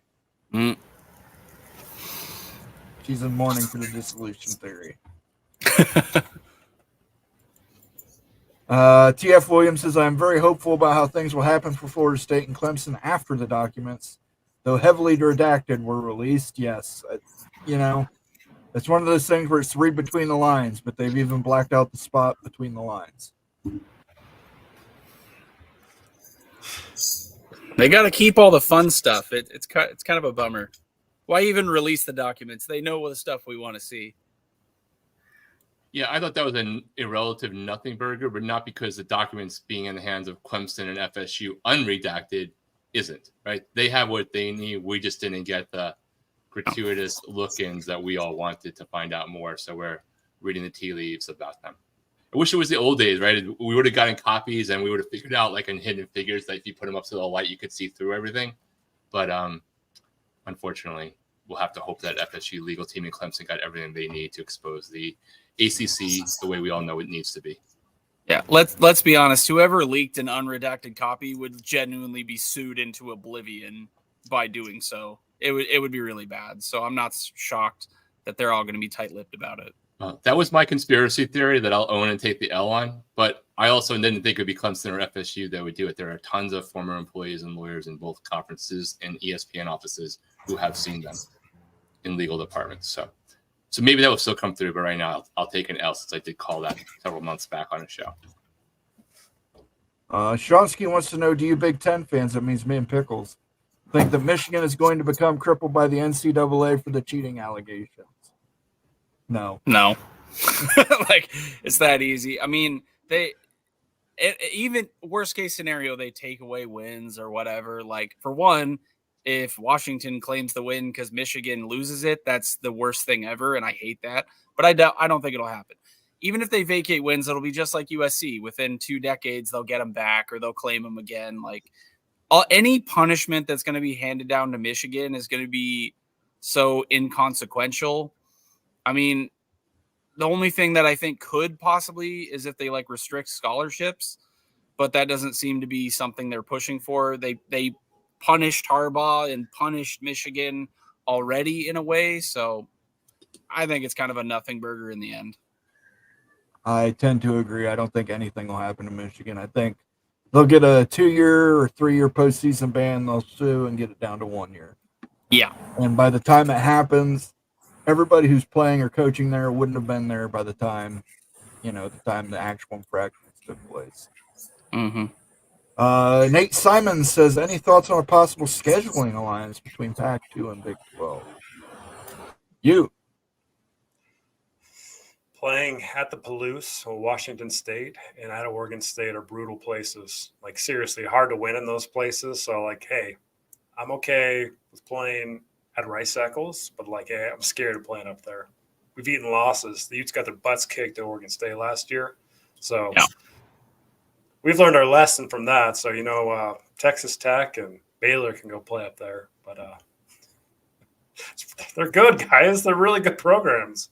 She's in mourning for the dissolution theory. TF Williams says, I'm very hopeful about how things will happen for Florida State and Clemson after the documents, though heavily redacted, were released. Yes. It's one of those things where it's read between the lines, but they've even blacked out the spot between the lines. They got to keep all the fun stuff. It's kind of a bummer. Why even release the documents? They know what the stuff we want to see. Yeah, I thought that was a relative nothing burger, but not because the documents being in the hands of Clemson and FSU unredacted isn't, right? They have what they need. We just didn't get the gratuitous look-ins that we all wanted to find out more. So we're reading the tea leaves about them. I wish it was the old days, right? We would have gotten copies and we would have figured out like in Hidden Figures that if you put them up to the light, you could see through everything. But unfortunately, we'll have to hope that FSU legal team and Clemson got everything they need to expose the ACC the way we all know it needs to be. Yeah, let's be honest. Whoever leaked an unredacted copy would genuinely be sued into oblivion by doing so. It would be really bad. So I'm not shocked that they're all going to be tight-lipped about it. That was my conspiracy theory that I'll own and take the L on. But I also didn't think it would be Clemson or FSU that would do it. There are tons of former employees and lawyers in both conferences and ESPN offices who have seen them in legal departments. So maybe that will still come through. But right now, I'll take an L since I did call that several months back on a show. Shonsky wants to know, do you Big Ten fans, that means me and Pickles, think that Michigan is going to become crippled by the NCAA for the cheating allegations? No. Like, it's that easy. I mean, even worst case scenario, they take away wins or whatever. Like, for one, if Washington claims the win because Michigan loses it, that's the worst thing ever, and I hate that. But I don't think it'll happen. Even if they vacate wins, it'll be just like USC. Within 2 decades, they'll get them back or they'll claim them again. Like, any punishment that's going to be handed down to Michigan is going to be so inconsequential. I mean, the only thing that I think could possibly is if they like restrict scholarships, but that doesn't seem to be something they're pushing for. They punished Harbaugh and punished Michigan already in a way, so I think it's kind of a nothing burger in the end. I tend to agree. I don't think anything will happen to Michigan. I think they'll get a 2-year or 3-year postseason ban. They'll sue and get it down to 1 year. Yeah. And by the time it happens, everybody who's playing or coaching there wouldn't have been there by the time, the actual infractions took place. Mm-hmm. Nate Simon says, any thoughts on a possible scheduling alliance between Pac-2 and Big 12? You. Playing at the Palouse or Washington State and at Oregon State are brutal places. Like, seriously, hard to win in those places. So, like, hey, I'm okay with playing at Rice Eccles, but, like, hey, I'm scared of playing up there. We've eaten losses. The Utes got their butts kicked at Oregon State last year. So we've learned our lesson from that. So, Texas Tech and Baylor can go play up there. But they're good, guys. They're really good programs.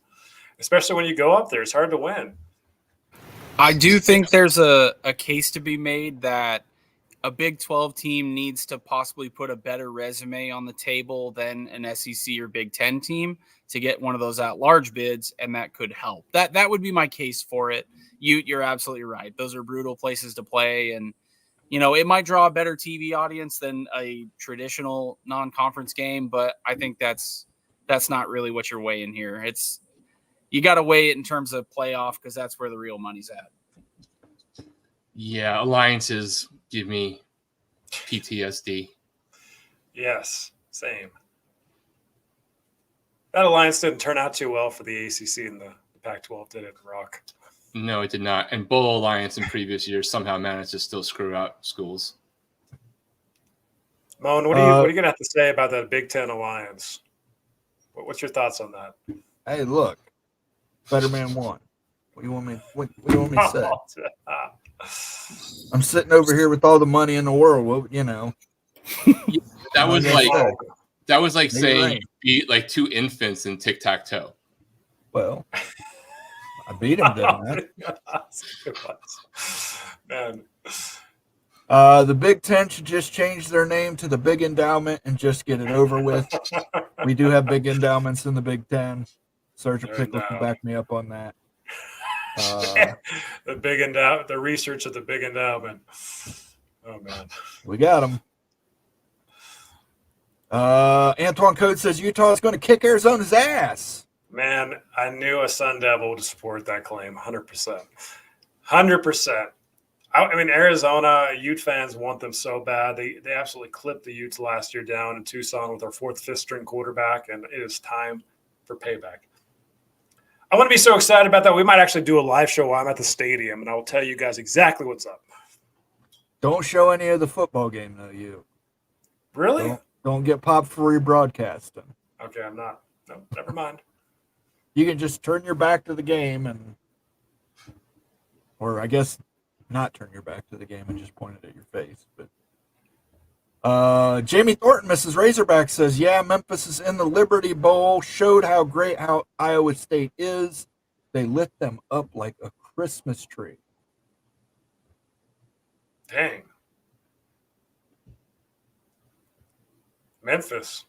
Especially when you go up there, it's hard to win. I do think there's a case to be made that a Big 12 team needs to possibly put a better resume on the table than an SEC or Big 10 team to get one of those at-large bids, and that could help. That would be my case for it. You're absolutely right. Those are brutal places to play, and it might draw a better TV audience than a traditional non-conference game, but I think that's not really what you're weighing here. You got to weigh it in terms of playoff because that's where the real money's at. Yeah, alliances give me PTSD. Yes, same. That alliance didn't turn out too well for the ACC and the Pac-12, did it, Rock? No, it did not. And Bowl Alliance in previous years somehow managed to still screw out schools. Moan, what are you going to have to say about that Big Ten alliance? What's your thoughts on that? Hey, look. Better man won. What do you want me to say? I'm sitting over here with all the money in the world. Well, That was like saying you beat like 2 infants in tic-tac-toe. Well, I beat him, didn't I? Man. The Big Ten should just change their name to the Big Endowment and just get it over with. We do have big endowments in the Big Ten. Sergeant Pickles can back me up on that. The big endowment, the research of the Big Endowment. Oh man, we got them. Antoine Code says Utah is going to kick Arizona's ass. Man, I knew a Sun Devil would support that claim. 100%. 100%. I mean, Arizona Ute fans want them so bad. They absolutely clipped the Utes last year down in Tucson with our 4th, 5th string quarterback, and it is time for payback. I want to be so excited about that. We might actually do a live show while I'm at the stadium, and I will tell you guys exactly what's up. Don't show any of the football game, though, you. Really? Don't get popped for rebroadcasting. Okay, I'm not. No, never mind. You can just turn your back to the game or I guess not turn your back to the game and just point it at your face. But Jamie Thornton, Mrs. Razorback, says, yeah, Memphis is in the Liberty Bowl, showed how great Iowa State is. They lit them up like a Christmas tree. Dang. Memphis.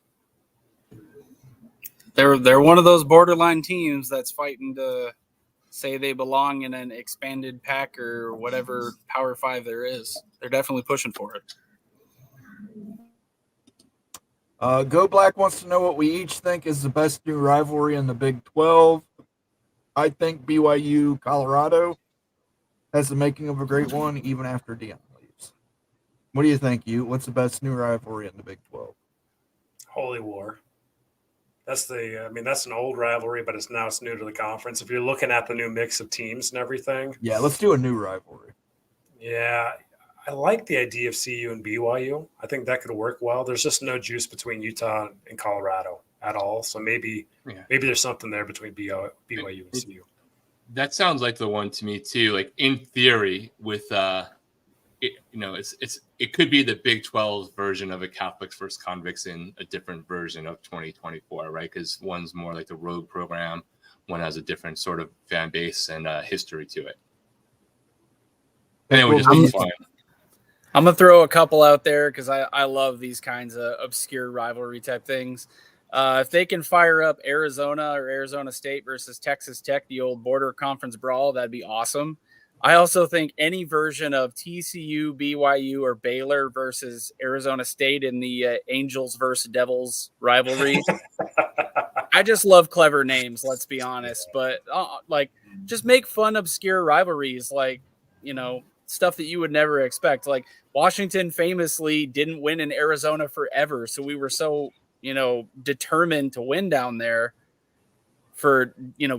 They're one of those borderline teams that's fighting to say they belong in an expanded pack or whatever Power 5 there is. They're definitely pushing for it. Go Black wants to know what we each think is the best new rivalry in the Big 12. I think BYU Colorado has the making of a great one even after Deion leaves. What do you think, you? What's the best new rivalry in the Big 12? Holy War. That's an old rivalry, but it's new to the conference. If you're looking at the new mix of teams and everything. Yeah, let's do a new rivalry. Yeah, I like the idea of CU and BYU. I think that could work well. There's just no juice between Utah and Colorado at all. So maybe there's something there between BYU and CU. That sounds like the one to me too. Like in theory, with it could be the Big 12 version of a Catholics versus Convicts in a different version of 2024, right? Because one's more like the rogue program, one has a different sort of fan base and history to it. And it would just be fun. I'm going to throw a couple out there because I love these kinds of obscure rivalry type things. If they can fire up Arizona or Arizona State versus Texas Tech, the old border conference brawl, that'd be awesome. I also think any version of TCU, BYU, or Baylor versus Arizona State in the Angels versus Devils rivalry. I just love clever names, let's be honest. But just make fun, obscure rivalries, stuff that you would never expect. Like Washington famously didn't win in Arizona forever, so we were so determined to win down there for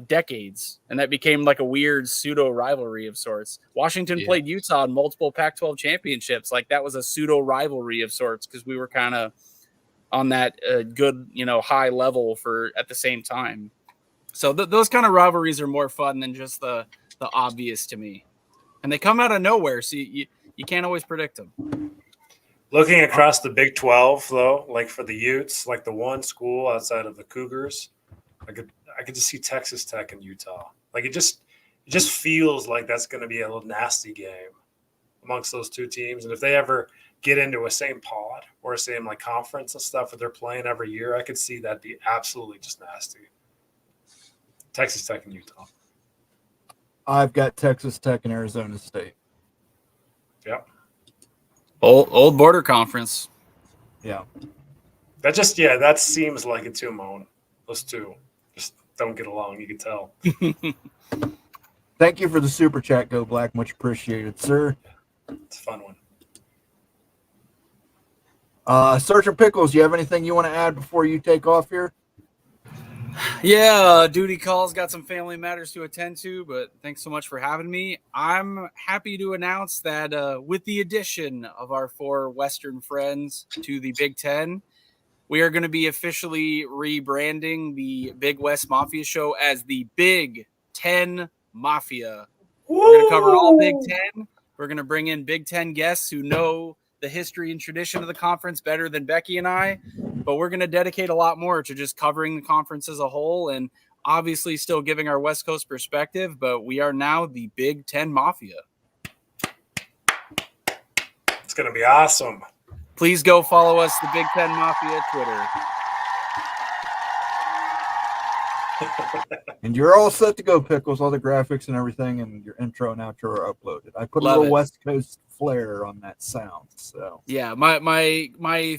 decades, and that became like a weird pseudo rivalry of sorts. Washington played Utah in multiple Pac-12 championships. Like that was a pseudo rivalry of sorts because we were kind of on that good high level for at the same time. So those kind of rivalries are more fun than just the obvious to me, and they come out of nowhere, so you can't always predict them. Looking across the Big 12 though, like for the Utes, like the one school outside of the Cougars, I could just see Texas Tech and Utah. Like it just feels like that's going to be a little nasty game amongst those two teams. And if they ever get into a same pod or a same like conference and stuff that they're playing every year, I could see that be absolutely just nasty. Texas Tech and Utah. I've got Texas Tech and Arizona State. Yep. Old border conference. Yeah. That seems like it too, Moan. Those two just don't get along. You can tell. Thank you for the super chat, Go Black. Much appreciated, sir. It's a fun one. Sergeant Pickles, you have anything you want to add before you take off here? Yeah, duty calls, got some family matters to attend to, but thanks so much for having me. I'm happy to announce that with the addition of our 4 Western friends to the Big Ten, we are going to be officially rebranding the Big West Mafia show as the Big Ten Mafia. We're going to cover all Big Ten. We're going to bring in Big Ten guests who know the history and tradition of the conference better than Becky and I, but we're going to dedicate a lot more to just covering the conference as a whole and obviously still giving our West Coast perspective, but we are now the Big Ten Mafia. It's going to be awesome. Please go follow us, the Big Ten Mafia Twitter. And you're all set to go, Pickles. All the graphics and everything and your intro and outro are uploaded. I put a little West Coast flair on that sound. So yeah, my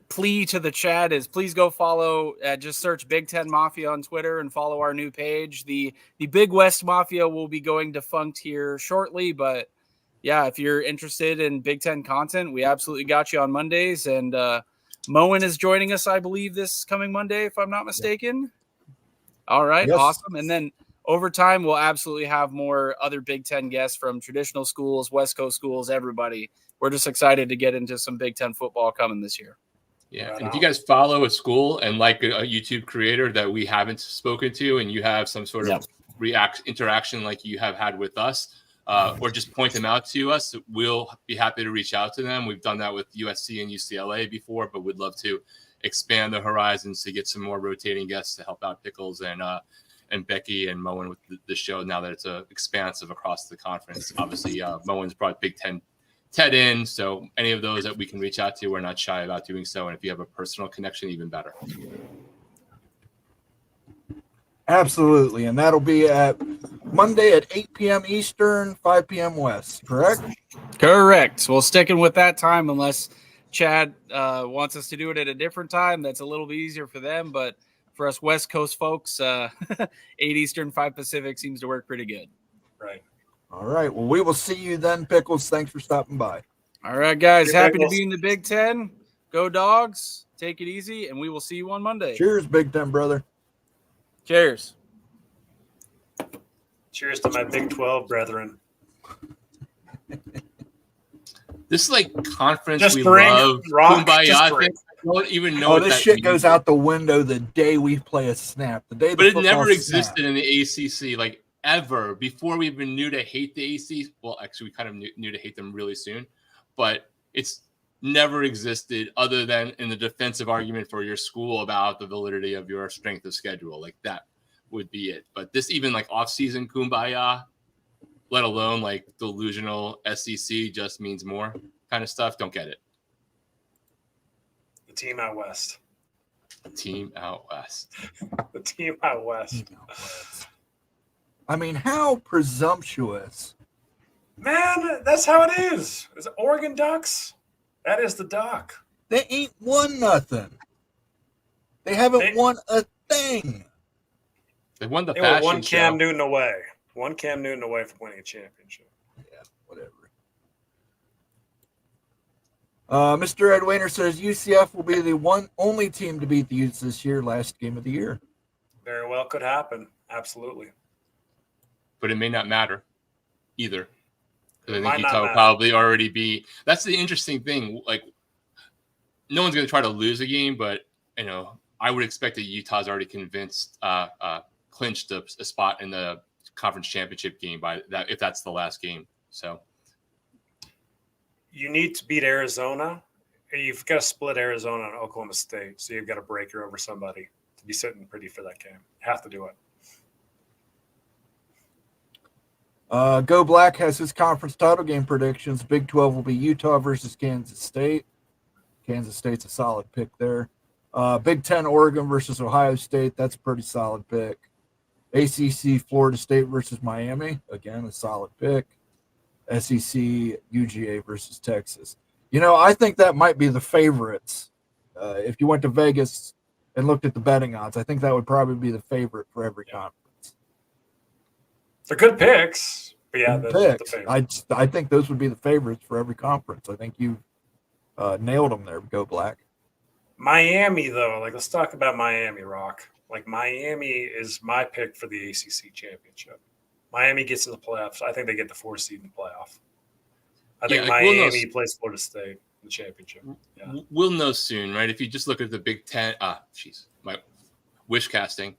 plea to the chat is please go follow, just search Big Ten Mafia on Twitter and follow our new page. The Big West Mafia will be going defunct here shortly, but yeah, if you're interested in Big Ten content, we absolutely got you on Mondays. And Moen is joining us, I believe, this coming Monday, if I'm not mistaken. Yeah. All right, yes. Awesome. And then over time, we'll absolutely have more other Big Ten guests from traditional schools, West Coast schools, everybody. We're just excited to get into some Big Ten football coming this year. Yeah, and if you guys follow a school and like a YouTube creator that we haven't spoken to and you have some sort of interaction like you have had with us, or just point them out to us, we'll be happy to reach out to them. We've done that with USC and UCLA before, but we'd love to expand the horizons to get some more rotating guests to help out Pickles and Becky and Moen with the show now that it's expansive across the conference. Obviously, Moen's brought Big Ten Ted in, so any of those that we can reach out to, we're not shy about doing so. And if you have a personal connection, even better. Absolutely, and that'll be at Monday at 8 p.m. Eastern, 5 p.m. West, correct? Correct. Well, sticking with that time, unless Chad wants us to do it at a different time. That's a little bit easier for them, but for us West Coast folks, 8 Eastern, 5 Pacific seems to work pretty good. Right. All right. Well, we will see you then, Pickles. Thanks for stopping by. All right, guys. Happy to be in the Big Ten. Go Dogs. Take it easy, and we will see you on Monday. Cheers, Big Ten, brother. Cheers. Cheers to my Big 12 brethren. This like conference Just we drink, love, Rock, kumbaya just thing. drink. I don't even know Oh, what this that shit means. goes out the window the day we play a snap. The day the But it football never snap. existed in the ACC, like ever. Before we even knew to hate the ACC. Well, actually, we kind of knew to hate them really soon. But it's never existed other than in the defensive argument for your school about the validity of your strength of schedule. Like that would be it. But this even like off-season kumbaya, let alone like delusional SEC just means more kind of stuff. Don't get it. The team out west. Team out west. The team out west. I mean, how presumptuous. Man, that's how it is. It's Oregon Ducks. That is the Duck. They ain't won nothing. They haven't won a thing. They won the They were fashion one Cam show. Newton away. One Cam Newton away from winning a championship. Yeah, whatever. Mr. Ed Wainer says UCF will be the only team to beat the Utes this year, last game of the year. Very well could happen. Absolutely. But it may not matter either. I Might think not Utah will matter. probably already be. That's the interesting thing. Like, no one's going to try to lose a game, but I would expect that Utah's already clinched a spot in the conference championship game by that if that's the last game. So You need to beat Arizona. You've got to split Arizona and Oklahoma State, so you've got a breaker over somebody to be sitting pretty for that game. Have to do it. Go Black has his conference title game predictions. Big 12 will be Utah versus Kansas State. Kansas State's a solid pick there. Big 10, Oregon versus Ohio State. That's a pretty solid pick. ACC, Florida State versus Miami. Again, a solid pick. SEC, UGA versus Texas. I think that might be the favorites. If you went to Vegas and looked at the betting odds, I think that would probably be the favorite for every conference. They're good picks, but yeah, that's the favorite. I think those would be the favorites for every conference. I think you nailed them there, Go Black. Miami, though, let's talk about Miami, Rock. Miami is my pick for the ACC championship. Miami gets to the playoffs. I think they get the 4th seed in the playoff. I think Miami plays Florida State in the championship. Yeah. We'll know soon, right? If you just look at the Big Ten, my wish casting.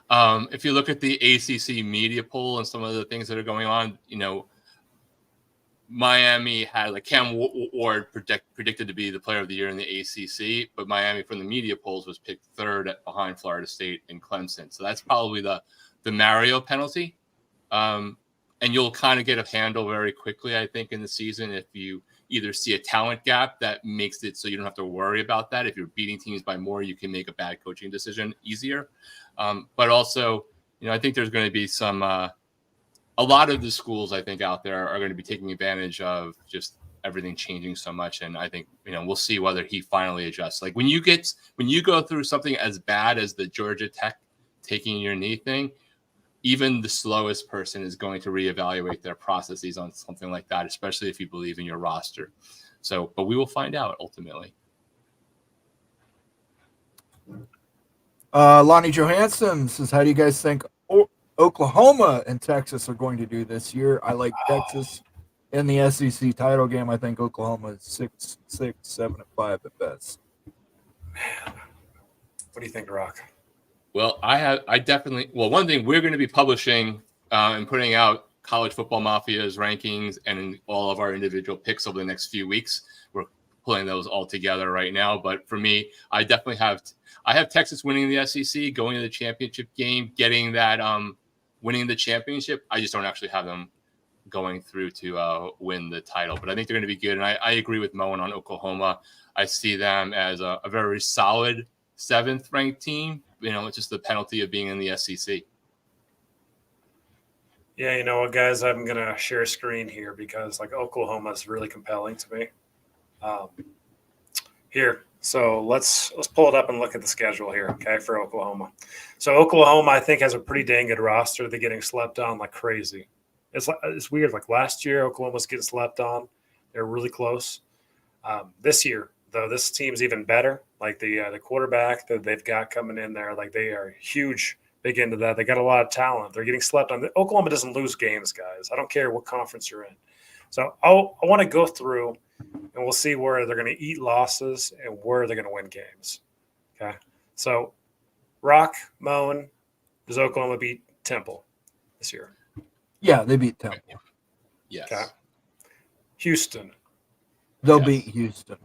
If you look at the ACC media poll and some of the things that are going on, Miami had Cam Ward predicted to be the player of the year in the ACC, but Miami from the media polls was picked 3rd behind Florida State and Clemson. So that's probably the Mario penalty. And you'll kind of get a handle very quickly, I think, in the season if you either see a talent gap that makes it so you don't have to worry about that. If you're beating teams by more, you can make a bad coaching decision easier. But also, I think there's going to be some a lot of the schools I think out there are going to be taking advantage of just everything changing so much. And I think, we'll see whether he finally adjusts. When you go through something as bad as the Georgia Tech taking your knee thing, even the slowest person is going to reevaluate their processes on something like that, especially if you believe in your roster. So, but we will find out ultimately. Lonnie Johansson says, how do you guys think Oklahoma and Texas are going to do this year? I like Texas in the SEC title game. I think Oklahoma is 6-6, 7-5 at best. Man, what do you think, Rock? Well, one thing we're going to be publishing and putting out College Football Mafia's rankings and all of our individual picks over the next few weeks. We're pulling those all together right now. But for me, I have Texas winning the SEC, going to the championship game, getting that winning the championship. I just don't actually have them going through to win the title. But I think they're going to be good. And I agree with Moen on Oklahoma. I see them as a very solid 7th ranked team. It's just the penalty of being in the SEC. Yeah, you know what, guys? I'm going to share a screen here because Oklahoma is really compelling to me. Here, so let's pull it up and look at the schedule here, okay, for Oklahoma. So Oklahoma, I think, has a pretty dang good roster. They're getting slept on like crazy. It's weird. Last year, Oklahoma was getting slept on. They're really close. This year, though, this team's even better. The quarterback that they've got coming in there, they are huge, big into that. They got a lot of talent. They're getting slept on. Oklahoma doesn't lose games, guys. I don't care what conference you're in. So I want to go through and we'll see where they're going to eat losses and where they're going to win games. Okay. So, Rock, Moen, does Oklahoma beat Temple this year? Yeah, they beat Temple. Yes. Okay. Houston. They'll Yes. beat Houston.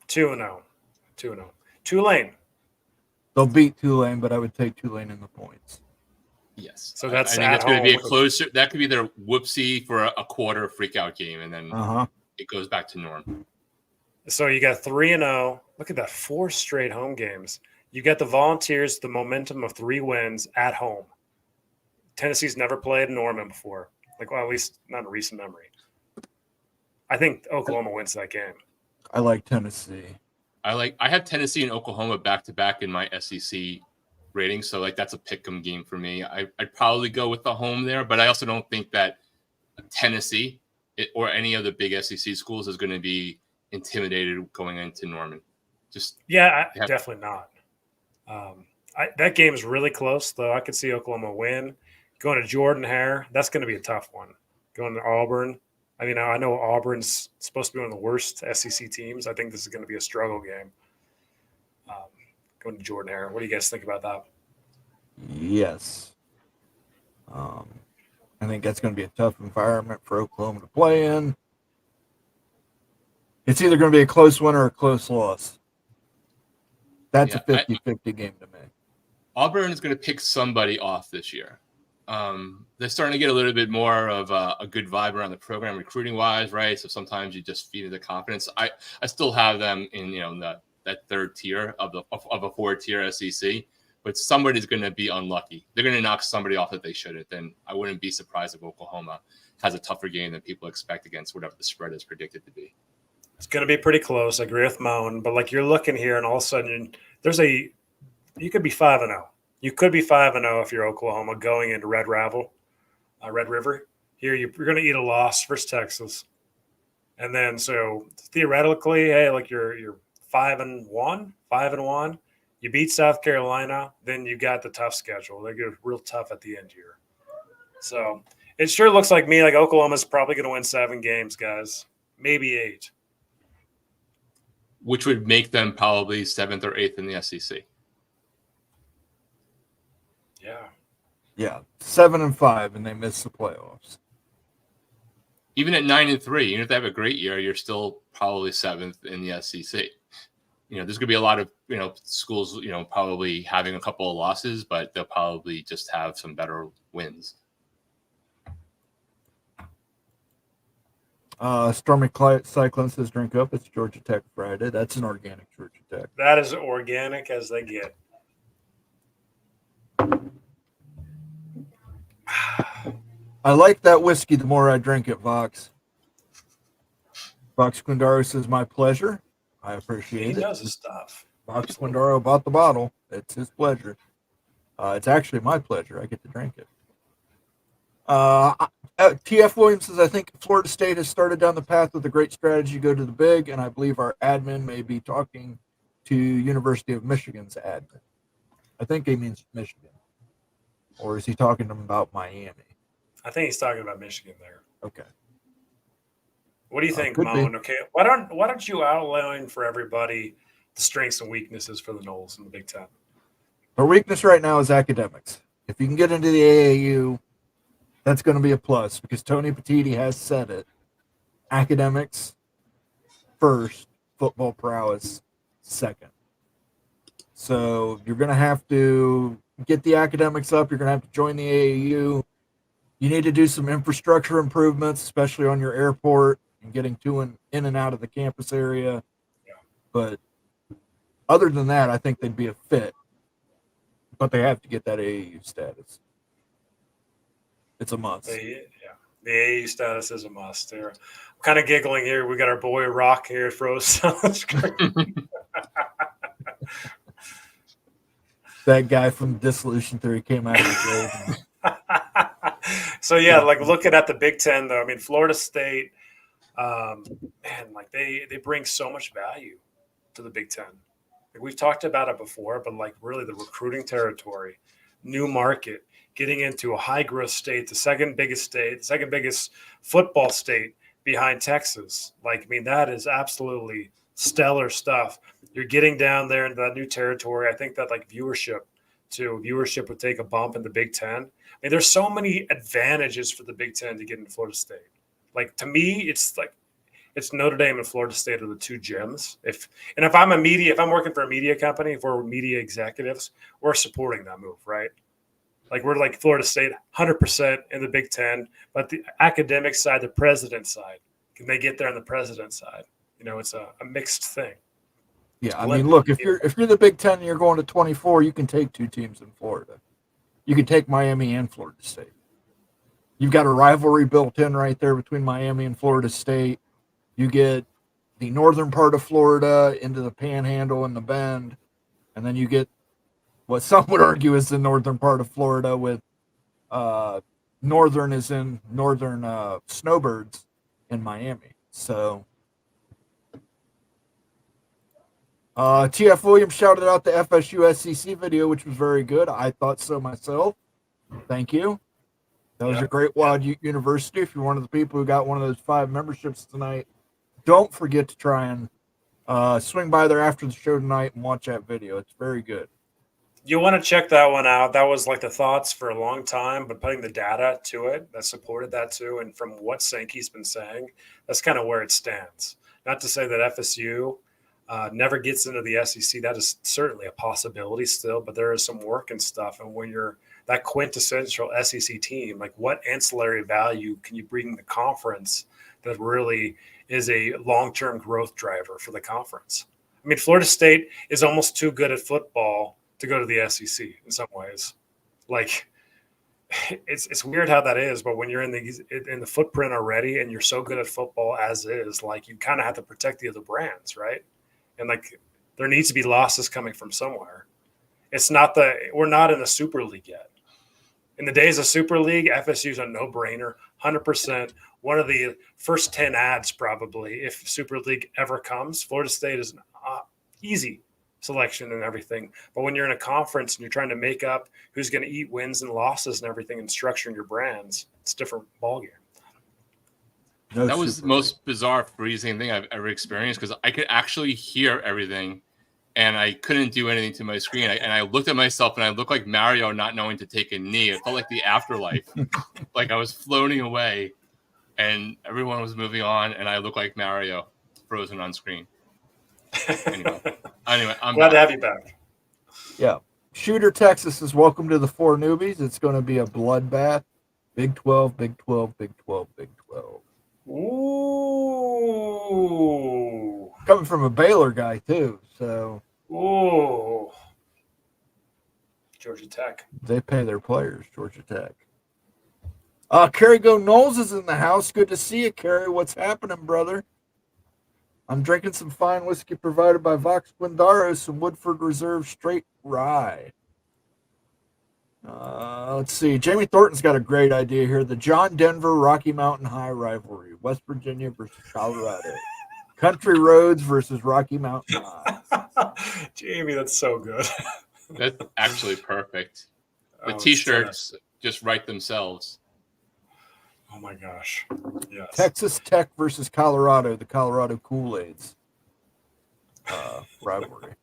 2-0. 2-0. Tulane. They'll beat Tulane, but I would take Tulane in the points. Yes. So that's I think at that's going to be a home. closer. That could be their whoopsie for a quarter freak out game, and then it goes back to norm. So you got 3-0. Look at that, 4 straight home games. You got the Volunteers, the momentum of 3 wins at home. Tennessee's never played Norman before, at least not in recent memory. I think Oklahoma wins that game. I like Tennessee. I have Tennessee and Oklahoma back to back in my SEC rating, so that's a pick'em game for me. I'd probably go with the home there, but I also don't think that Tennessee or any of the big SEC schools is going to be intimidated going into Norman. Definitely not. That game is really close, though. I could see Oklahoma win. Going to Jordan-Hare, that's going to be a tough one. Going to Auburn. I mean, I know Auburn's supposed to be one of the worst SEC teams. I think this is going to be a struggle game. Going to Jordan-Hare. What do you guys think about that? Yes. I think that's going to be a tough environment for Oklahoma to play in. It's either going to be a close win or a close loss. That's a 50-50 game to me. Auburn is going to pick somebody off this year. They're starting to get a little bit more of a good vibe around the program recruiting wise, right? So sometimes you just feed the confidence. I still have them in that third tier of a 4-tier SEC, but somebody's going to be unlucky. They're going to knock somebody off that they shouldn't. Then I wouldn't be surprised if Oklahoma has a tougher game than people expect against whatever the spread is predicted to be. It's going to be pretty close. I agree with Moen, but you're looking here, and all of a sudden you could be 5-0. You could be 5-0 if you're Oklahoma going into Red River. Here you're going to eat a loss versus Texas, and then so theoretically, hey, you're 5-1. You beat South Carolina, then you got the tough schedule. They get real tough at the end here. So it sure looks like Oklahoma's probably going to win 7 games, guys, maybe 8. Which would make them probably 7th or 8th in the SEC. Yeah, 7-5, and they miss the playoffs. Even at 9-3, even if they have a great year, you're still probably 7th in the SEC. There's going to be a lot of schools probably having a couple of losses, but they'll probably just have some better wins. Stormy Cyclone says drink up. It's Georgia Tech Friday. That's an organic Georgia Tech. That is organic as they get. I like that whiskey the more I drink it, Vox. Vox Quindaro says, my pleasure. I appreciate it. He knows his stuff. Vox Quindaro bought the bottle. It's his pleasure. It's actually my pleasure. I get to drink it. TF Williams says, I think Florida State has started down the path with a great strategy to go to the big, and I believe our admin may be talking to University of Michigan's admin. I think he means Michigan. Or is he talking to them about Miami? I think he's talking about Michigan there. Okay. What do you think, Moen? Okay, why don't you outline for everybody the strengths and weaknesses for the Noles in the Big Ten? Our weakness right now is academics. If you can get into the AAU, that's going to be a plus because Tony Petitti has said it. Academics first, football prowess second. So you're going to have to get the academics up. You're going to have to join the AAU. You need to do some infrastructure improvements, especially on your airport and getting in and out of the campus area. Yeah. But other than that, I think they'd be a fit. But they have to get that AAU status. It's a must. The AAU status is a must. There, I'm kind of giggling here. We got our boy Rock here froze on the screen. That guy from Dissolution Theory came out of the grave. So looking at the Big Ten though, I mean Florida State, they bring so much value to the Big Ten. We've talked about it before, but really the recruiting territory, new market, getting into a high growth state, the second biggest football state behind Texas. Like, I mean, that is absolutely stellar stuff. You're getting down there into that new territory. I think that like viewership would take a bump in the Big Ten. I mean, there's so many advantages for the Big Ten to get into Florida State. Like, to me, it's Notre Dame and Florida State are the two gems. If I'm working for a media company, if we're media executives, we're supporting that move, right? Like, we're like Florida State, 100% in the Big Ten, but the academic side, the president side, can they get there on the president side? You know, it's a mixed thing. Yeah, I mean, look, if you're the Big Ten and you're going to 24, you can take two teams in Florida. You can take Miami and Florida State. You've got a rivalry built in right there between Miami and Florida State. You get the northern part of Florida into the Panhandle and the Bend, and then you get what some would argue is the northern part of Florida with northern is in northern snowbirds in Miami. So TF Williams shouted out the FSU SEC video, which was very good. I thought so myself. Thank you. That was a great Wild University. If you're one of the people who got one of those 5 memberships tonight, don't forget to try and swing by there after the show tonight and watch that video. It's very good. You want to check that one out. That was like the thoughts for a long time, but putting the data to it that supported that too. And from what Sankey's been saying, that's kind of where it stands. Not to say that FSU never gets into the SEC. That is certainly a possibility still, but there is some work and stuff. And when you're that quintessential SEC team, like what ancillary value can you bring the conference that really is a long-term growth driver for the conference? I mean, Florida State is almost too good at football to go to the SEC in some ways. Like, it's weird how that is, but when you're in the footprint already and you're so good at football as is, like, you kind of have to protect the other brands, right? And like, there needs to be losses coming from somewhere. We're not in the Super League yet. In the days of Super League, FSU's a no-brainer, 100%. One of the first 10 ads probably, if Super League ever comes. Florida State is an easy selection and everything. But when you're in a conference and you're trying to make up who's going to eat wins and losses and everything and structuring your brands, it's a different ballgame. That was the most bizarre freezing thing I've ever experienced because I could actually hear everything and I couldn't do anything to my screen. And I looked at myself and I looked like Mario not knowing to take a knee. It felt like the afterlife. Like I was floating away and everyone was moving on and I looked like Mario frozen on screen. Anyway, I'm glad to have you back. Yeah. Shooter Texas is welcome to the 4 newbies. It's going to be a bloodbath. Big 12, Big 12, Big 12, Big 12. Ooh. Coming from a Baylor guy, too. So. Ooh. Georgia Tech. They pay their players, Georgia Tech. Kerry Go Knowles is in the house. Good to see you, Kerry. What's happening, brother? I'm drinking some fine whiskey provided by Vox Quindaro, some Woodford Reserve straight rye. Let's see. Jamie Thornton's got a great idea here. The John Denver Rocky Mountain High rivalry. West Virginia versus Colorado. Country Roads versus Rocky Mountain High. Jamie, that's so good. That's actually perfect. The T-shirts just write themselves. Oh my gosh. Yes. Texas Tech versus Colorado, the Colorado Kool-Aids rivalry.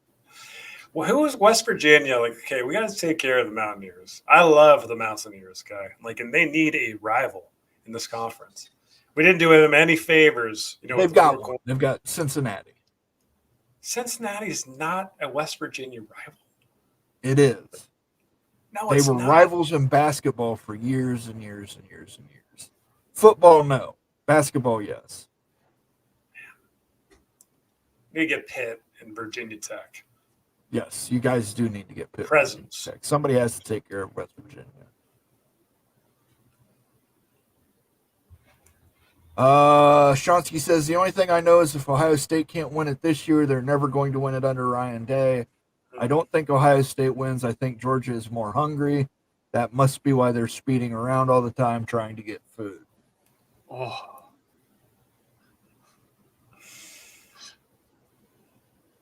Well, who is West Virginia? Like, okay, we got to take care of the Mountaineers. I love the Mountaineers, guy. Like, and they need a rival in this conference. We didn't do them any favors. You know, they've got one. They've got Cincinnati. Cincinnati's not a West Virginia rival. It is. No, they were rivals in basketball for years and years and years and years. Football, no. Basketball, yes. We get Pitt and Virginia Tech. Yes, you guys do need to get Pitt. Presence. Somebody has to take care of West Virginia. Shonsky says, the only thing I know is if Ohio State can't win it this year, they're never going to win it under Ryan Day. I don't think Ohio State wins. I think Georgia is more hungry. That must be why they're speeding around all the time trying to get food. Oh,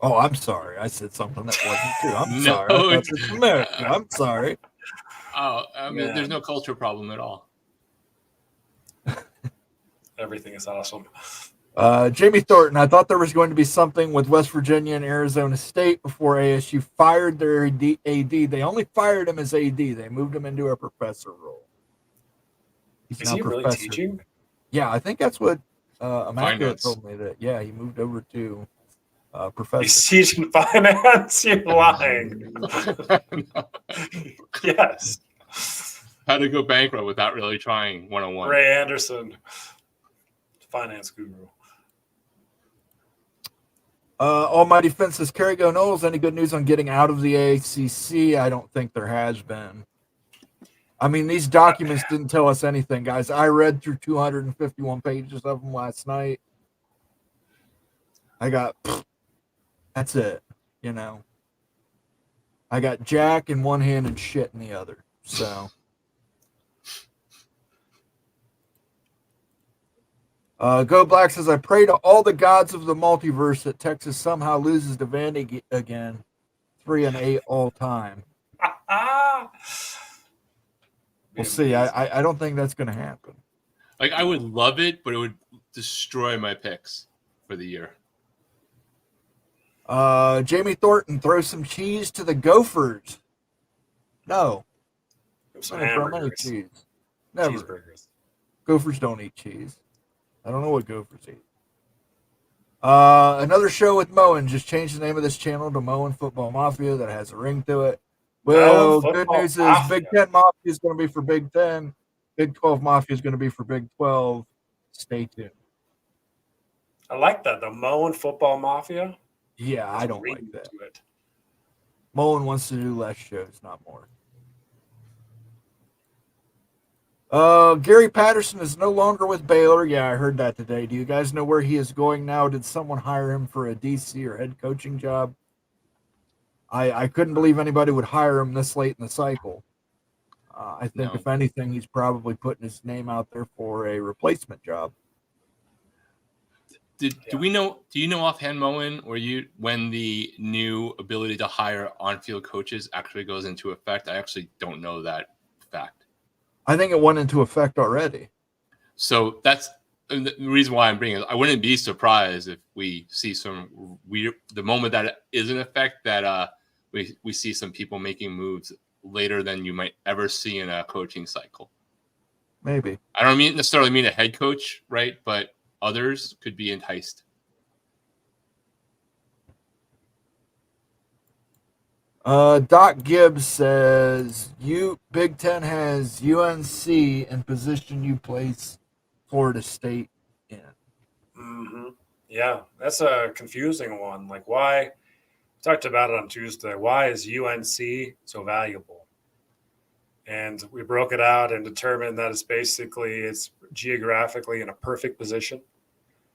I'm sorry. I said something that wasn't true. I'm sorry. I thought it's America. I'm sorry. Oh, I mean, there's no culture problem at all. Everything is awesome. Jamie Thornton, I thought there was going to be something with West Virginia and Arizona State before ASU fired their AD. They only fired him as AD. They moved him into a professor role. He's Is now he really professor. teaching? Yeah, I think that's what Immaculate Finance. told me, that, yeah, he moved over to professor. He's teaching finance? You're lying. Yes. How to go bankrupt without really trying 101. Ray Anderson, finance guru. Almighty Fence says, Kerry Go Knowles, any good news on getting out of the ACC? I don't think there has been. I mean, these documents didn't tell us anything, guys. I read through 251 pages of them last night. That's it, you know. I got Jack in one hand and shit in the other. So, Go Black says, I pray to all the gods of the multiverse that Texas somehow loses to Vandy again. 3-8 all time. We'll see. I don't think that's going to happen. Like, I would love it, but it would destroy my picks for the year. Jamie Thornton, throw some cheese to the Gophers. No. Some Not throw any hamburgers. cheese. Never. Cheeseburgers. Gophers don't eat cheese. I don't know what Gophers eat. Another show with Moen. Just changed the name of this channel to Moen Football Mafia. That has a ring to it. Well, Moen good Football news is Mafia. Big 10 Mafia is going to be for Big 10. Big 12 Mafia is going to be for Big 12. Stay tuned. I like that. The Moen Football Mafia. Yeah, I don't Ring like that. to it. Moen wants to do less shows, not more. Gary Patterson is no longer with Baylor. Yeah, I heard that today. Do you guys know where he is going now? Did someone hire him for a DC or head coaching job? I couldn't believe anybody would hire him this late in the cycle. I think, No. if anything, he's probably putting his name out there for a replacement job. Do you know offhand, Moen, or when the new ability to hire on-field coaches actually goes into effect? I actually don't know that fact. I think it went into effect already. So that's the reason why I'm bringing it. I wouldn't be surprised if we see some weird, the moment that it is in effect, that we see some people making moves later than you might ever see in a coaching cycle. Maybe. I don't necessarily mean a head coach, right? But others could be enticed. Doc Gibbs says, Big Ten has UNC in position you place Florida State in. Mm-hmm. Yeah, that's a confusing one. Like, why? We talked about it on Tuesday. Why is UNC so valuable? And we broke it out and determined that it's geographically in a perfect position.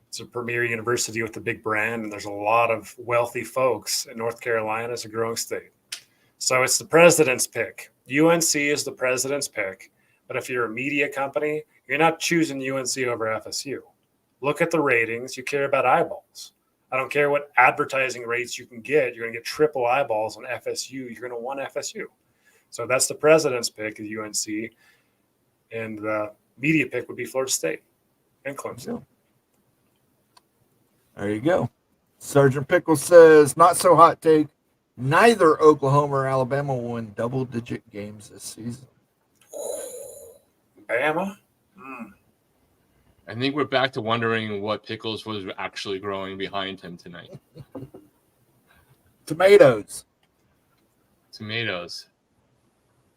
It's a premier university with a big brand, and there's a lot of wealthy folks in North Carolina. It's a growing state. So it's the president's pick. UNC is the president's pick. But if you're a media company, you're not choosing UNC over FSU. Look at the ratings. You care about eyeballs. I don't care what advertising rates you can get. You're going to get triple eyeballs on FSU. You're going to want FSU. So that's the president's pick of UNC. And the media pick would be Florida State and Clemson. There you go. Sergeant Pickle says, not so hot take. Neither Oklahoma or Alabama will win double-digit games this season. Bama? I think we're back to wondering what Pickles was actually growing behind him tonight. Tomatoes.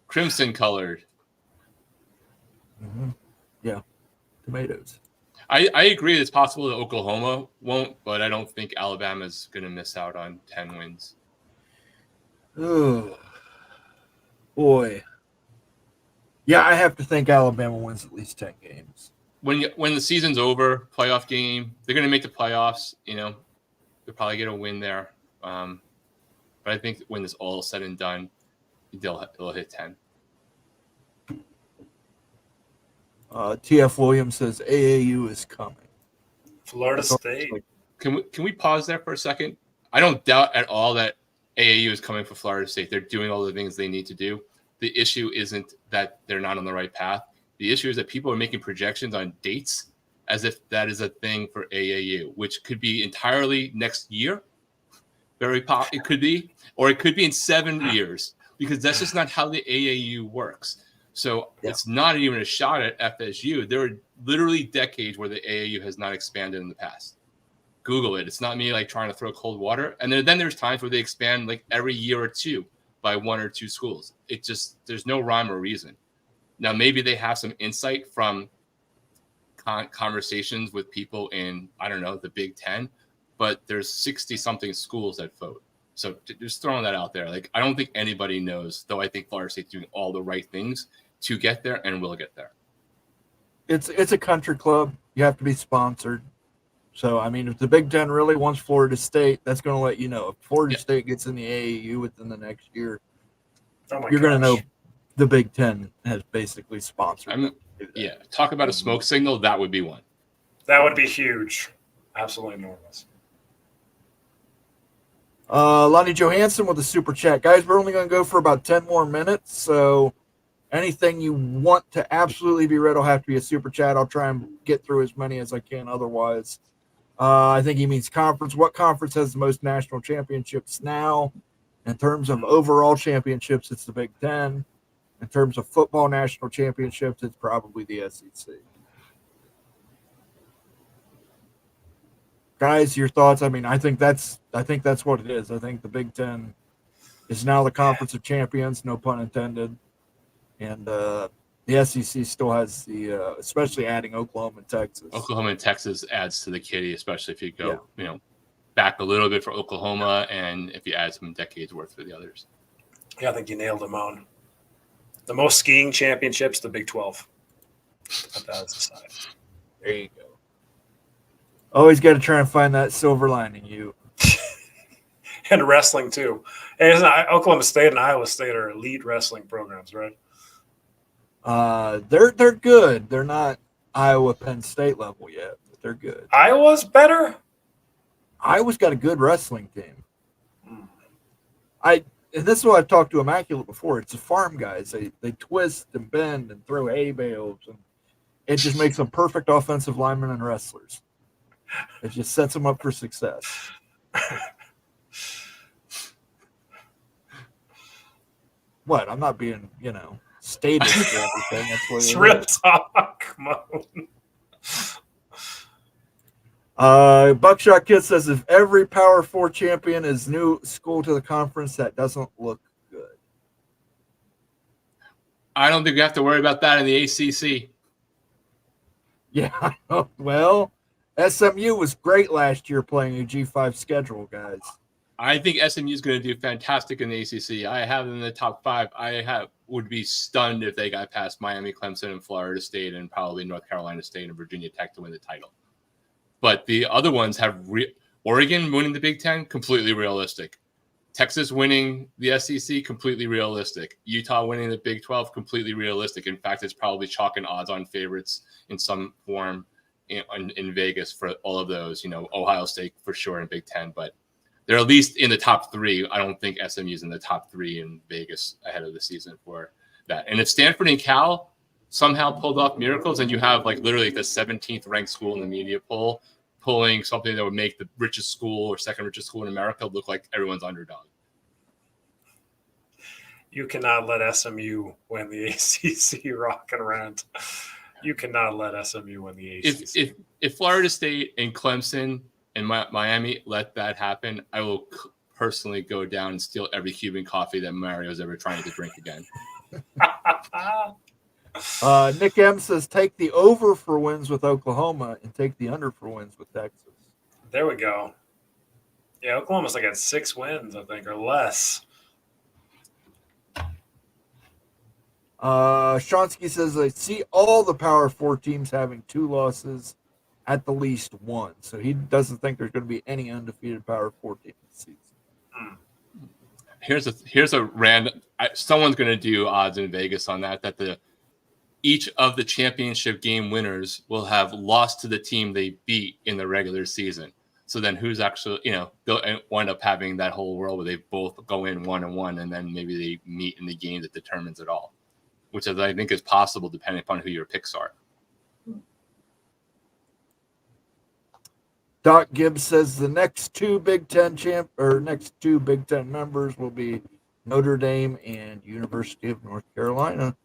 Crimson colored. Mm-hmm. Yeah, tomatoes. I agree it's possible that Oklahoma won't, but I don't think Alabama's going to miss out on 10 wins. Oh, boy. Yeah, I have to think Alabama wins at least 10 games. When the season's over, playoff game, they're going to make the playoffs. They'll probably get a win there. But I think when this all is said and done, they'll hit 10. TF Williams says AAU is coming. Florida State. Can we pause there for a second? I don't doubt at all that AAU is coming for Florida State. They're doing all the things they need to do. The issue isn't that they're not on the right path. The issue is that people are making projections on dates as if that is a thing for AAU, which could be entirely next year. It could be, or it could be in 7 years, because that's just not how the AAU works. So it's not even a shot at FSU. There are literally decades where the AAU has not expanded in the past. Google it. It's not me like trying to throw cold water. And then there's times where they expand like every year or two by 1 or 2 schools. It just, there's no rhyme or reason. Now, maybe they have some insight from conversations with people in, I don't know, the Big Ten, but there's 60 something schools that vote. So just throwing that out there. Like, I don't think anybody knows, though I think Florida State's doing all the right things to get there and will get there. It's a country club. You have to be sponsored. So, I mean, if the Big Ten really wants Florida State, that's going to let you know. If Florida State gets in the AAU within the next year, you're going to know the Big Ten has basically sponsored. Talk about a smoke signal. That would be one. That would be huge. Absolutely enormous. Lonnie Johansson with a super chat. Guys, we're only going to go for about 10 more minutes. So anything you want to absolutely be read will have to be a super chat. I'll try and get through as many as I can otherwise. I think he means conference. What conference has the most national championships now? In terms of overall championships, it's the Big Ten. In terms of football national championships, it's probably the SEC. Guys, your thoughts? I mean, I think that's what it is. I think the Big Ten is now the conference of champions, no pun intended. And the SEC still has the, especially adding Oklahoma and Texas. Oklahoma and Texas adds to the kitty, especially if you go, back a little bit for Oklahoma, and if you add some decades worth for the others. Yeah, I think you nailed them on. The most skiing championships, the Big 12. That's aside. There you go. Always got to try and find that silver lining, you. And wrestling, too. And Oklahoma State and Iowa State are elite wrestling programs, right? They're good. They're not Iowa Penn State level yet, but they're good. Iowa's better? Iowa's got a good wrestling team. And this is what I've talked to Immaculate before. It's the farm guys. They twist and bend and throw hay bales, and it just makes them perfect offensive linemen and wrestlers. It just sets them up for success. What? I'm not being, stated for everything. That's what it's real talk. Come on. Buckshot Kid says, if every Power 4 champion is new school to the conference, that doesn't look good. I don't think we have to worry about that in the ACC. Yeah, well, SMU was great last year playing a G5 schedule, guys. I think SMU is going to do fantastic in the ACC. I have them in the top 5. Would be stunned if they got past Miami, Clemson, and Florida State, and probably North Carolina State and Virginia Tech to win the title. But the other ones have Oregon winning the Big Ten, completely realistic. Texas winning the SEC, completely realistic. Utah winning the Big 12, completely realistic. In fact, it's probably chalk and odds-on favorites in some form in Vegas for all of those. Ohio State for sure in Big Ten, but they're at least in the top 3. I don't think SMU's in the top 3 in Vegas ahead of the season for that. And if Stanford and Cal somehow pulled off miracles, and you have literally the 17th ranked school in the media poll pulling something that would make the richest school or second richest school in America look like everyone's underdog. You cannot let SMU win the ACC, Rock and Rant. You cannot let SMU win the ACC. If Florida State and Clemson and Miami let that happen, I will personally go down and steal every Cuban coffee that Mario's ever trying to drink again. Nick M says, take the over for wins with Oklahoma and take the under for wins with Texas. There we go. Yeah, Oklahoma's at 6 wins, I think, or less. Shonsky says, I see all the Power 4 teams having 2 losses, at the least 1. So he doesn't think there's going to be any undefeated Power 4 team this season. Here's a random. Someone's going to do odds in Vegas on that each of the championship game winners will have lost to the team they beat in the regular season. So then who's actually, they'll wind up having that whole world where they both go in 1-1, and then maybe they meet in the game that determines it all, which I think is possible depending upon who your picks are. Doc Gibbs says the next two Big Ten members will be Notre Dame and University of North Carolina.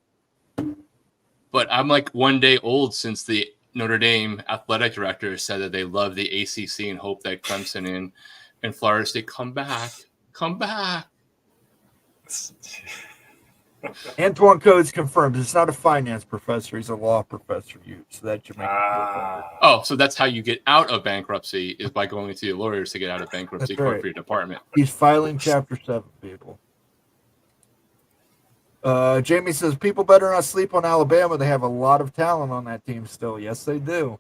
But I'm like one day old since the Notre Dame athletic director said that they love the ACC and hope that Clemson and Florida State come back. Antoine Coates confirms it's not a finance professor; he's a law professor. So that should make it feel better. Oh, so that's how you get out of bankruptcy, is by going to the lawyers to get out of bankruptcy That's right. for your department. He's filing Chapter 7, people. Jamie says people better not sleep on Alabama. They have a lot of talent on that team still. Yes, they do.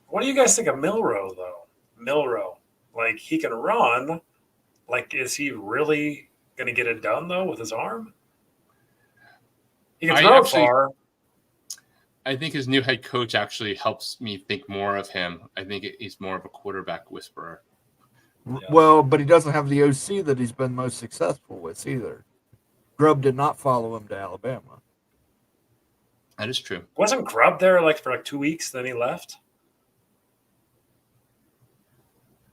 What do you guys think of Milroe, though? Milroe, like, he can run. Like, is he really going to get it done, though, with his arm? He can throw far. I think his new head coach actually helps me think more of him. I think he's more of a quarterback whisperer. Yeah. Well, but he doesn't have the OC that he's been most successful with either. Grubb did not follow him to Alabama. That is true. Wasn't Grubb there for 2 weeks, then he left?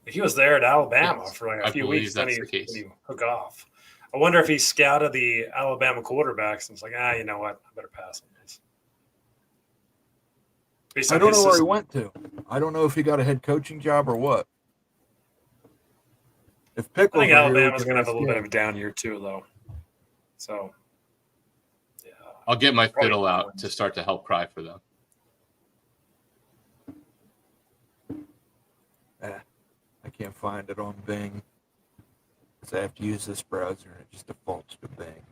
He was there at Alabama for a few weeks, then he took off. I wonder if he scouted the Alabama quarterbacks and was like, you know what? I better pass on this. I don't know where he went to. I don't know if he got a head coaching job or what. If Pickles, I think Alabama's going to have a little bit of a down year too, though. So, yeah. I'll get my fiddle out to start to help cry for them. I can't find it on Bing because I have to use this browser and it just defaults to Bing.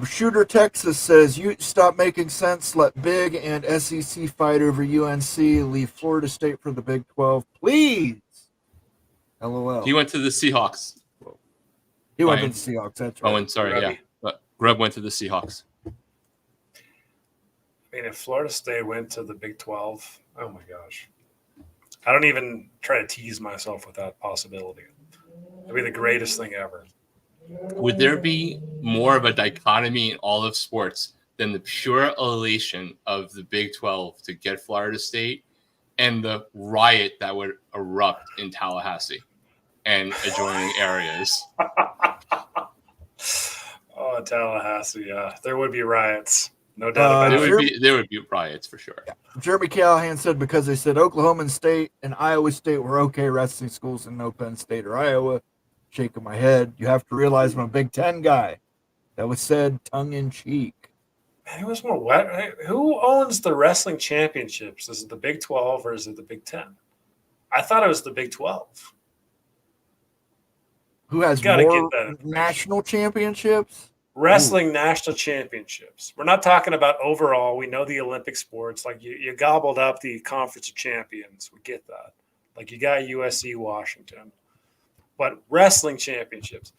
Shooter Texas says, you stop making sense. Let Big and SEC fight over UNC. Leave Florida State for the Big 12, please. LOL. He went to the Seahawks. He went to the Seahawks. That's right. Oh, and sorry, yeah. But Grubb went to the Seahawks. I mean, if Florida State went to the Big 12, oh my gosh. I don't even try to tease myself with that possibility. It'd be the greatest thing ever. Would there be more of a dichotomy in all of sports than the pure elation of the Big 12 to get Florida State and the riot that would erupt in Tallahassee and adjoining areas? Oh, Tallahassee, yeah. There would be riots. No doubt about it. There would be riots for sure. Yeah. Jeremy Callahan said because they said Oklahoma State and Iowa State were okay wrestling schools and no Penn State or Iowa. Shaking my head. You have to realize I'm a Big Ten guy. That was said tongue in cheek. Man, it was more wet. Who owns the wrestling championships? Is it the Big 12 or is it the Big 10? I thought it was the Big 12. Who has more national championships? Wrestling national championships. We're not talking about overall. We know the Olympic sports. Like you gobbled up the Conference of Champions. We get that. Like you got USC, Washington. But wrestling championships.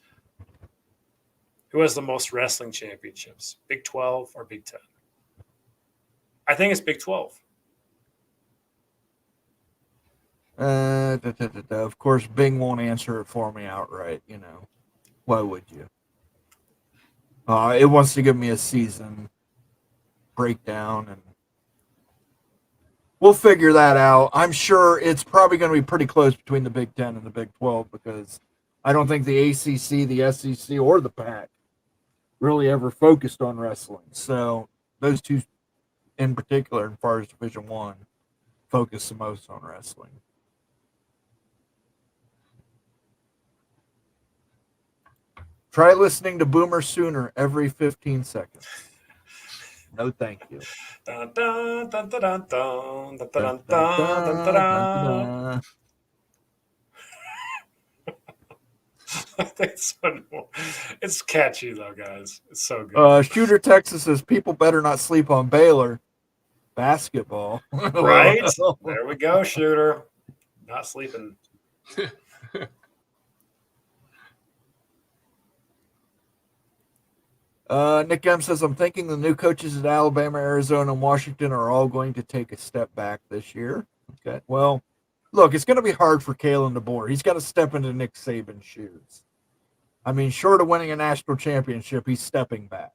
Who has the most wrestling championships? Big 12 or Big 10? I think it's Big 12. Of course, Bing won't answer it for me outright. You know, why would you? It wants to give me a season breakdown, and we'll figure that out. I'm sure it's probably going to be pretty close between the Big 10 and the Big 12 because I don't think the ACC, the SEC, or the PAC really ever focused on wrestling. So those two in particular, as far as Division I, focus the most on wrestling. Try listening to Boomer Sooner every 15 seconds. No, thank you. Dun, dun, dun, dun, dun, dun, dun, dun, dun, dun, dun. It's catchy though, guys. It's so good. Shooter Texas says people better not sleep on Baylor basketball. Right? There we go, Shooter. Not sleeping. Nick M says, I'm thinking the new coaches at Alabama, Arizona, and Washington are all going to take a step back this year. Okay. Well, look, it's going to be hard for Kalen DeBoer. He's got to step into Nick Saban's shoes. I mean, short of winning a national championship, he's stepping back.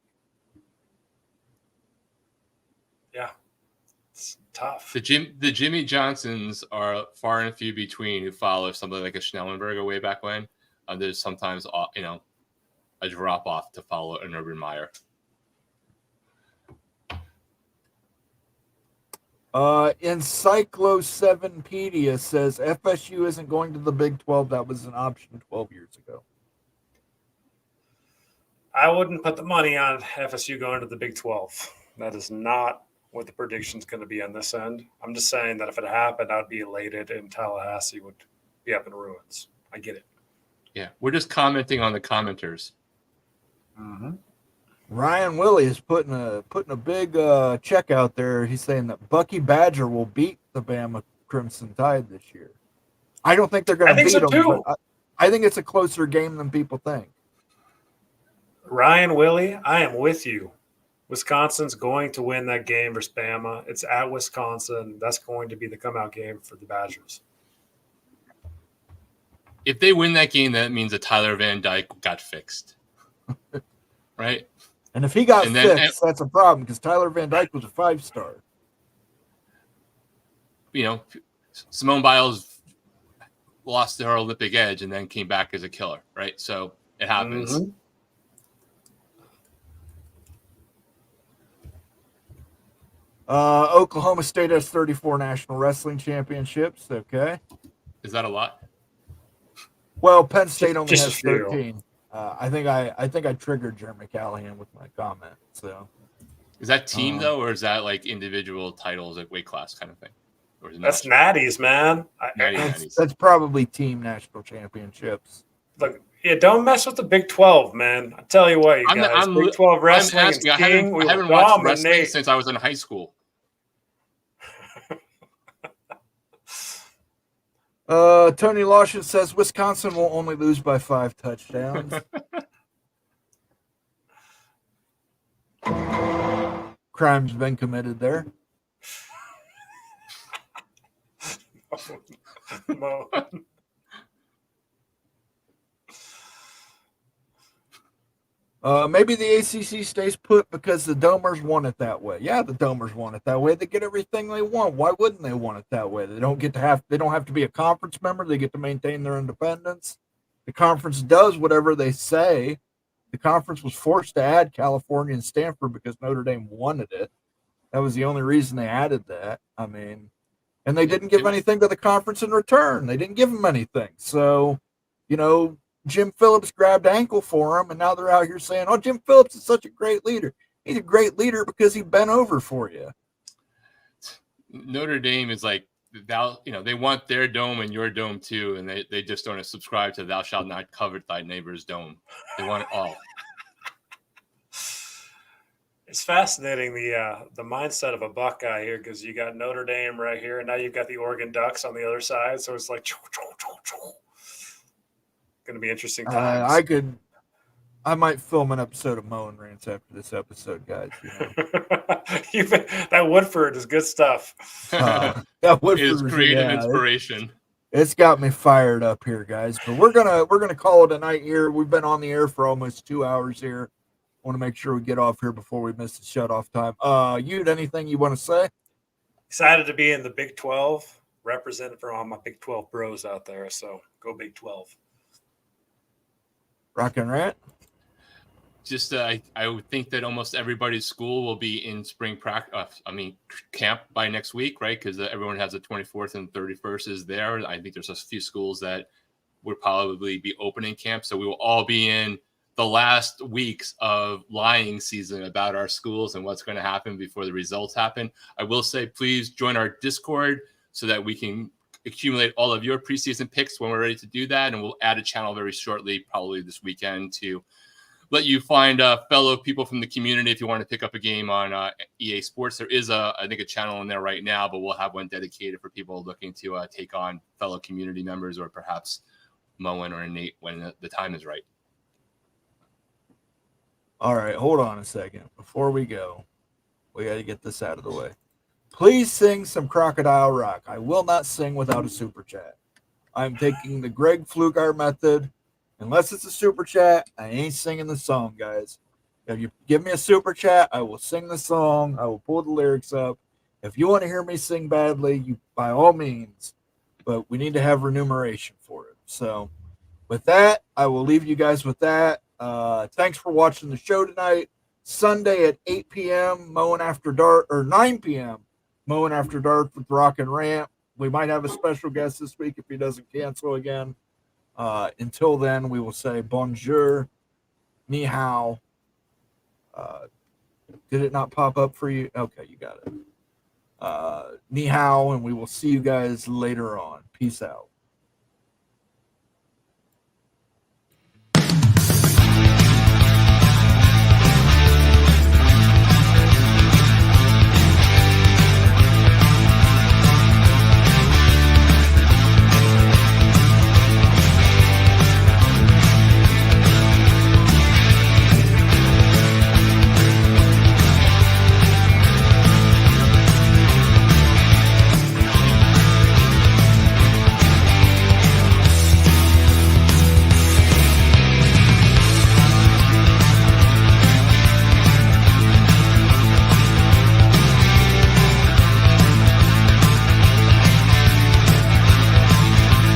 Yeah. tough. The Jimmy Johnsons are far and few between who follow somebody like a Schnellenberger way back when. There's sometimes, a drop off to follow an Urban Meyer. Encyclo7pedia says FSU isn't going to the Big 12. That was an option 12 years ago. I wouldn't put the money on FSU going to the Big 12. That is not what the prediction's going to be on this end. I'm just saying that if it happened, I'd be elated and Tallahassee would be up in ruins. I get it. Yeah, we're just commenting on the commenters. Mm-hmm. Ryan Willie is putting a big check out there. He's saying that Bucky Badger will beat the Bama Crimson Tide this year. I don't think they're going to beat them, too. but I think it's a closer game than people think. Ryan Willie, I am with you. Wisconsin's going to win that game versus Bama. It's at Wisconsin. That's going to be the come-out game for the Badgers. If they win that game, that means that Tyler Van Dyke got fixed. Right? And if he got fixed, that's a problem because Tyler Van Dyke was a 5-star. Simone Biles lost her Olympic edge and then came back as a killer, right? So it happens. Mm-hmm. Oklahoma State has 34 national wrestling championships. Okay. Is that a lot? Well, Penn State only just has a few. 13. I think I triggered Jeremy Callahan with my comment. So, is that team though, or is that like individual titles at weight class kind of thing? Or is it That's natties, man. That's probably team national championships. Look, yeah, don't mess with the Big 12, man. I tell you what, guys, Big 12 wrestling is king. I haven't watched wrestling since I was in high school. Tony Lawson says Wisconsin will only lose by 5 touchdowns. Crime's been committed there. Maybe the ACC stays put because the Domers want it that way. Yeah, the Domers want it that way. They get everything they want. Why wouldn't they want it that way? They don't have to be a conference member. They get to maintain their independence. The conference does whatever they say. The conference was forced to add California and Stanford because Notre Dame wanted it. That was the only reason they added that. And they didn't give anything to the conference in return. They didn't give them anything. So, Jim Phillips grabbed ankle for him, and now they're out here saying, "Oh, Jim Phillips is such a great leader." He's a great leader because he bent over for you. Notre Dame is like, they want their dome and your dome too, and they just don't subscribe to "Thou shalt not covet thy neighbor's dome." They want it all. It's fascinating the mindset of a Buckeye here because you got Notre Dame right here, and now you've got the Oregon Ducks on the other side. So it's like, going to be interesting times. I might film an episode of Mo and Rants after this episode, guys. That Woodford is good stuff. That Woodford is creative inspiration. It's got me fired up here, guys. But we're gonna call it a night here. We've been on the air for almost 2 hours here. I want to make sure we get off here before we miss the shut-off time. Anything you want to say? Excited to be in the Big 12, represented for all my Big 12 bros out there. So go Big 12. Rock and Rant. Just I would think that almost everybody's school will be in spring camp by next week, right? Because everyone has the 24th and 31st is there. I think there's a few schools that would probably be opening camp, so we will all be in the last weeks of lying season about our schools and what's going to happen before the results happen. I will say, please join our Discord so that we can accumulate all of your preseason picks when we're ready to do that. And we'll add a channel very shortly, probably this weekend, to let you find fellow people from the community if you want to pick up a game on EA Sports. There is I think a channel in there right now, but we'll have one dedicated for people looking to take on fellow community members or perhaps Moen or Nate when the time is right. All right, hold on a second. Before we go, we got to get this out of the way. Please sing some Crocodile Rock. I will not sing without a super chat. I'm taking the Greg Flugar method. Unless it's a super chat, I ain't singing the song, guys. If you give me a super chat, I will sing the song. I will pull the lyrics up. If you want to hear me sing badly, you by all means, but we need to have remuneration for it. So with that, I will leave you guys with that. Thanks for watching the show tonight. Sunday at 8 p.m. Mowing After Dark, or 9 p.m. Mowing After Dark with Rock and Ramp. We might have a special guest this week if he doesn't cancel again. Until then, we will say bonjour, ni hao. Did it not pop up for you? Okay, you got it. Ni hao, and we will see you guys later on. Peace out.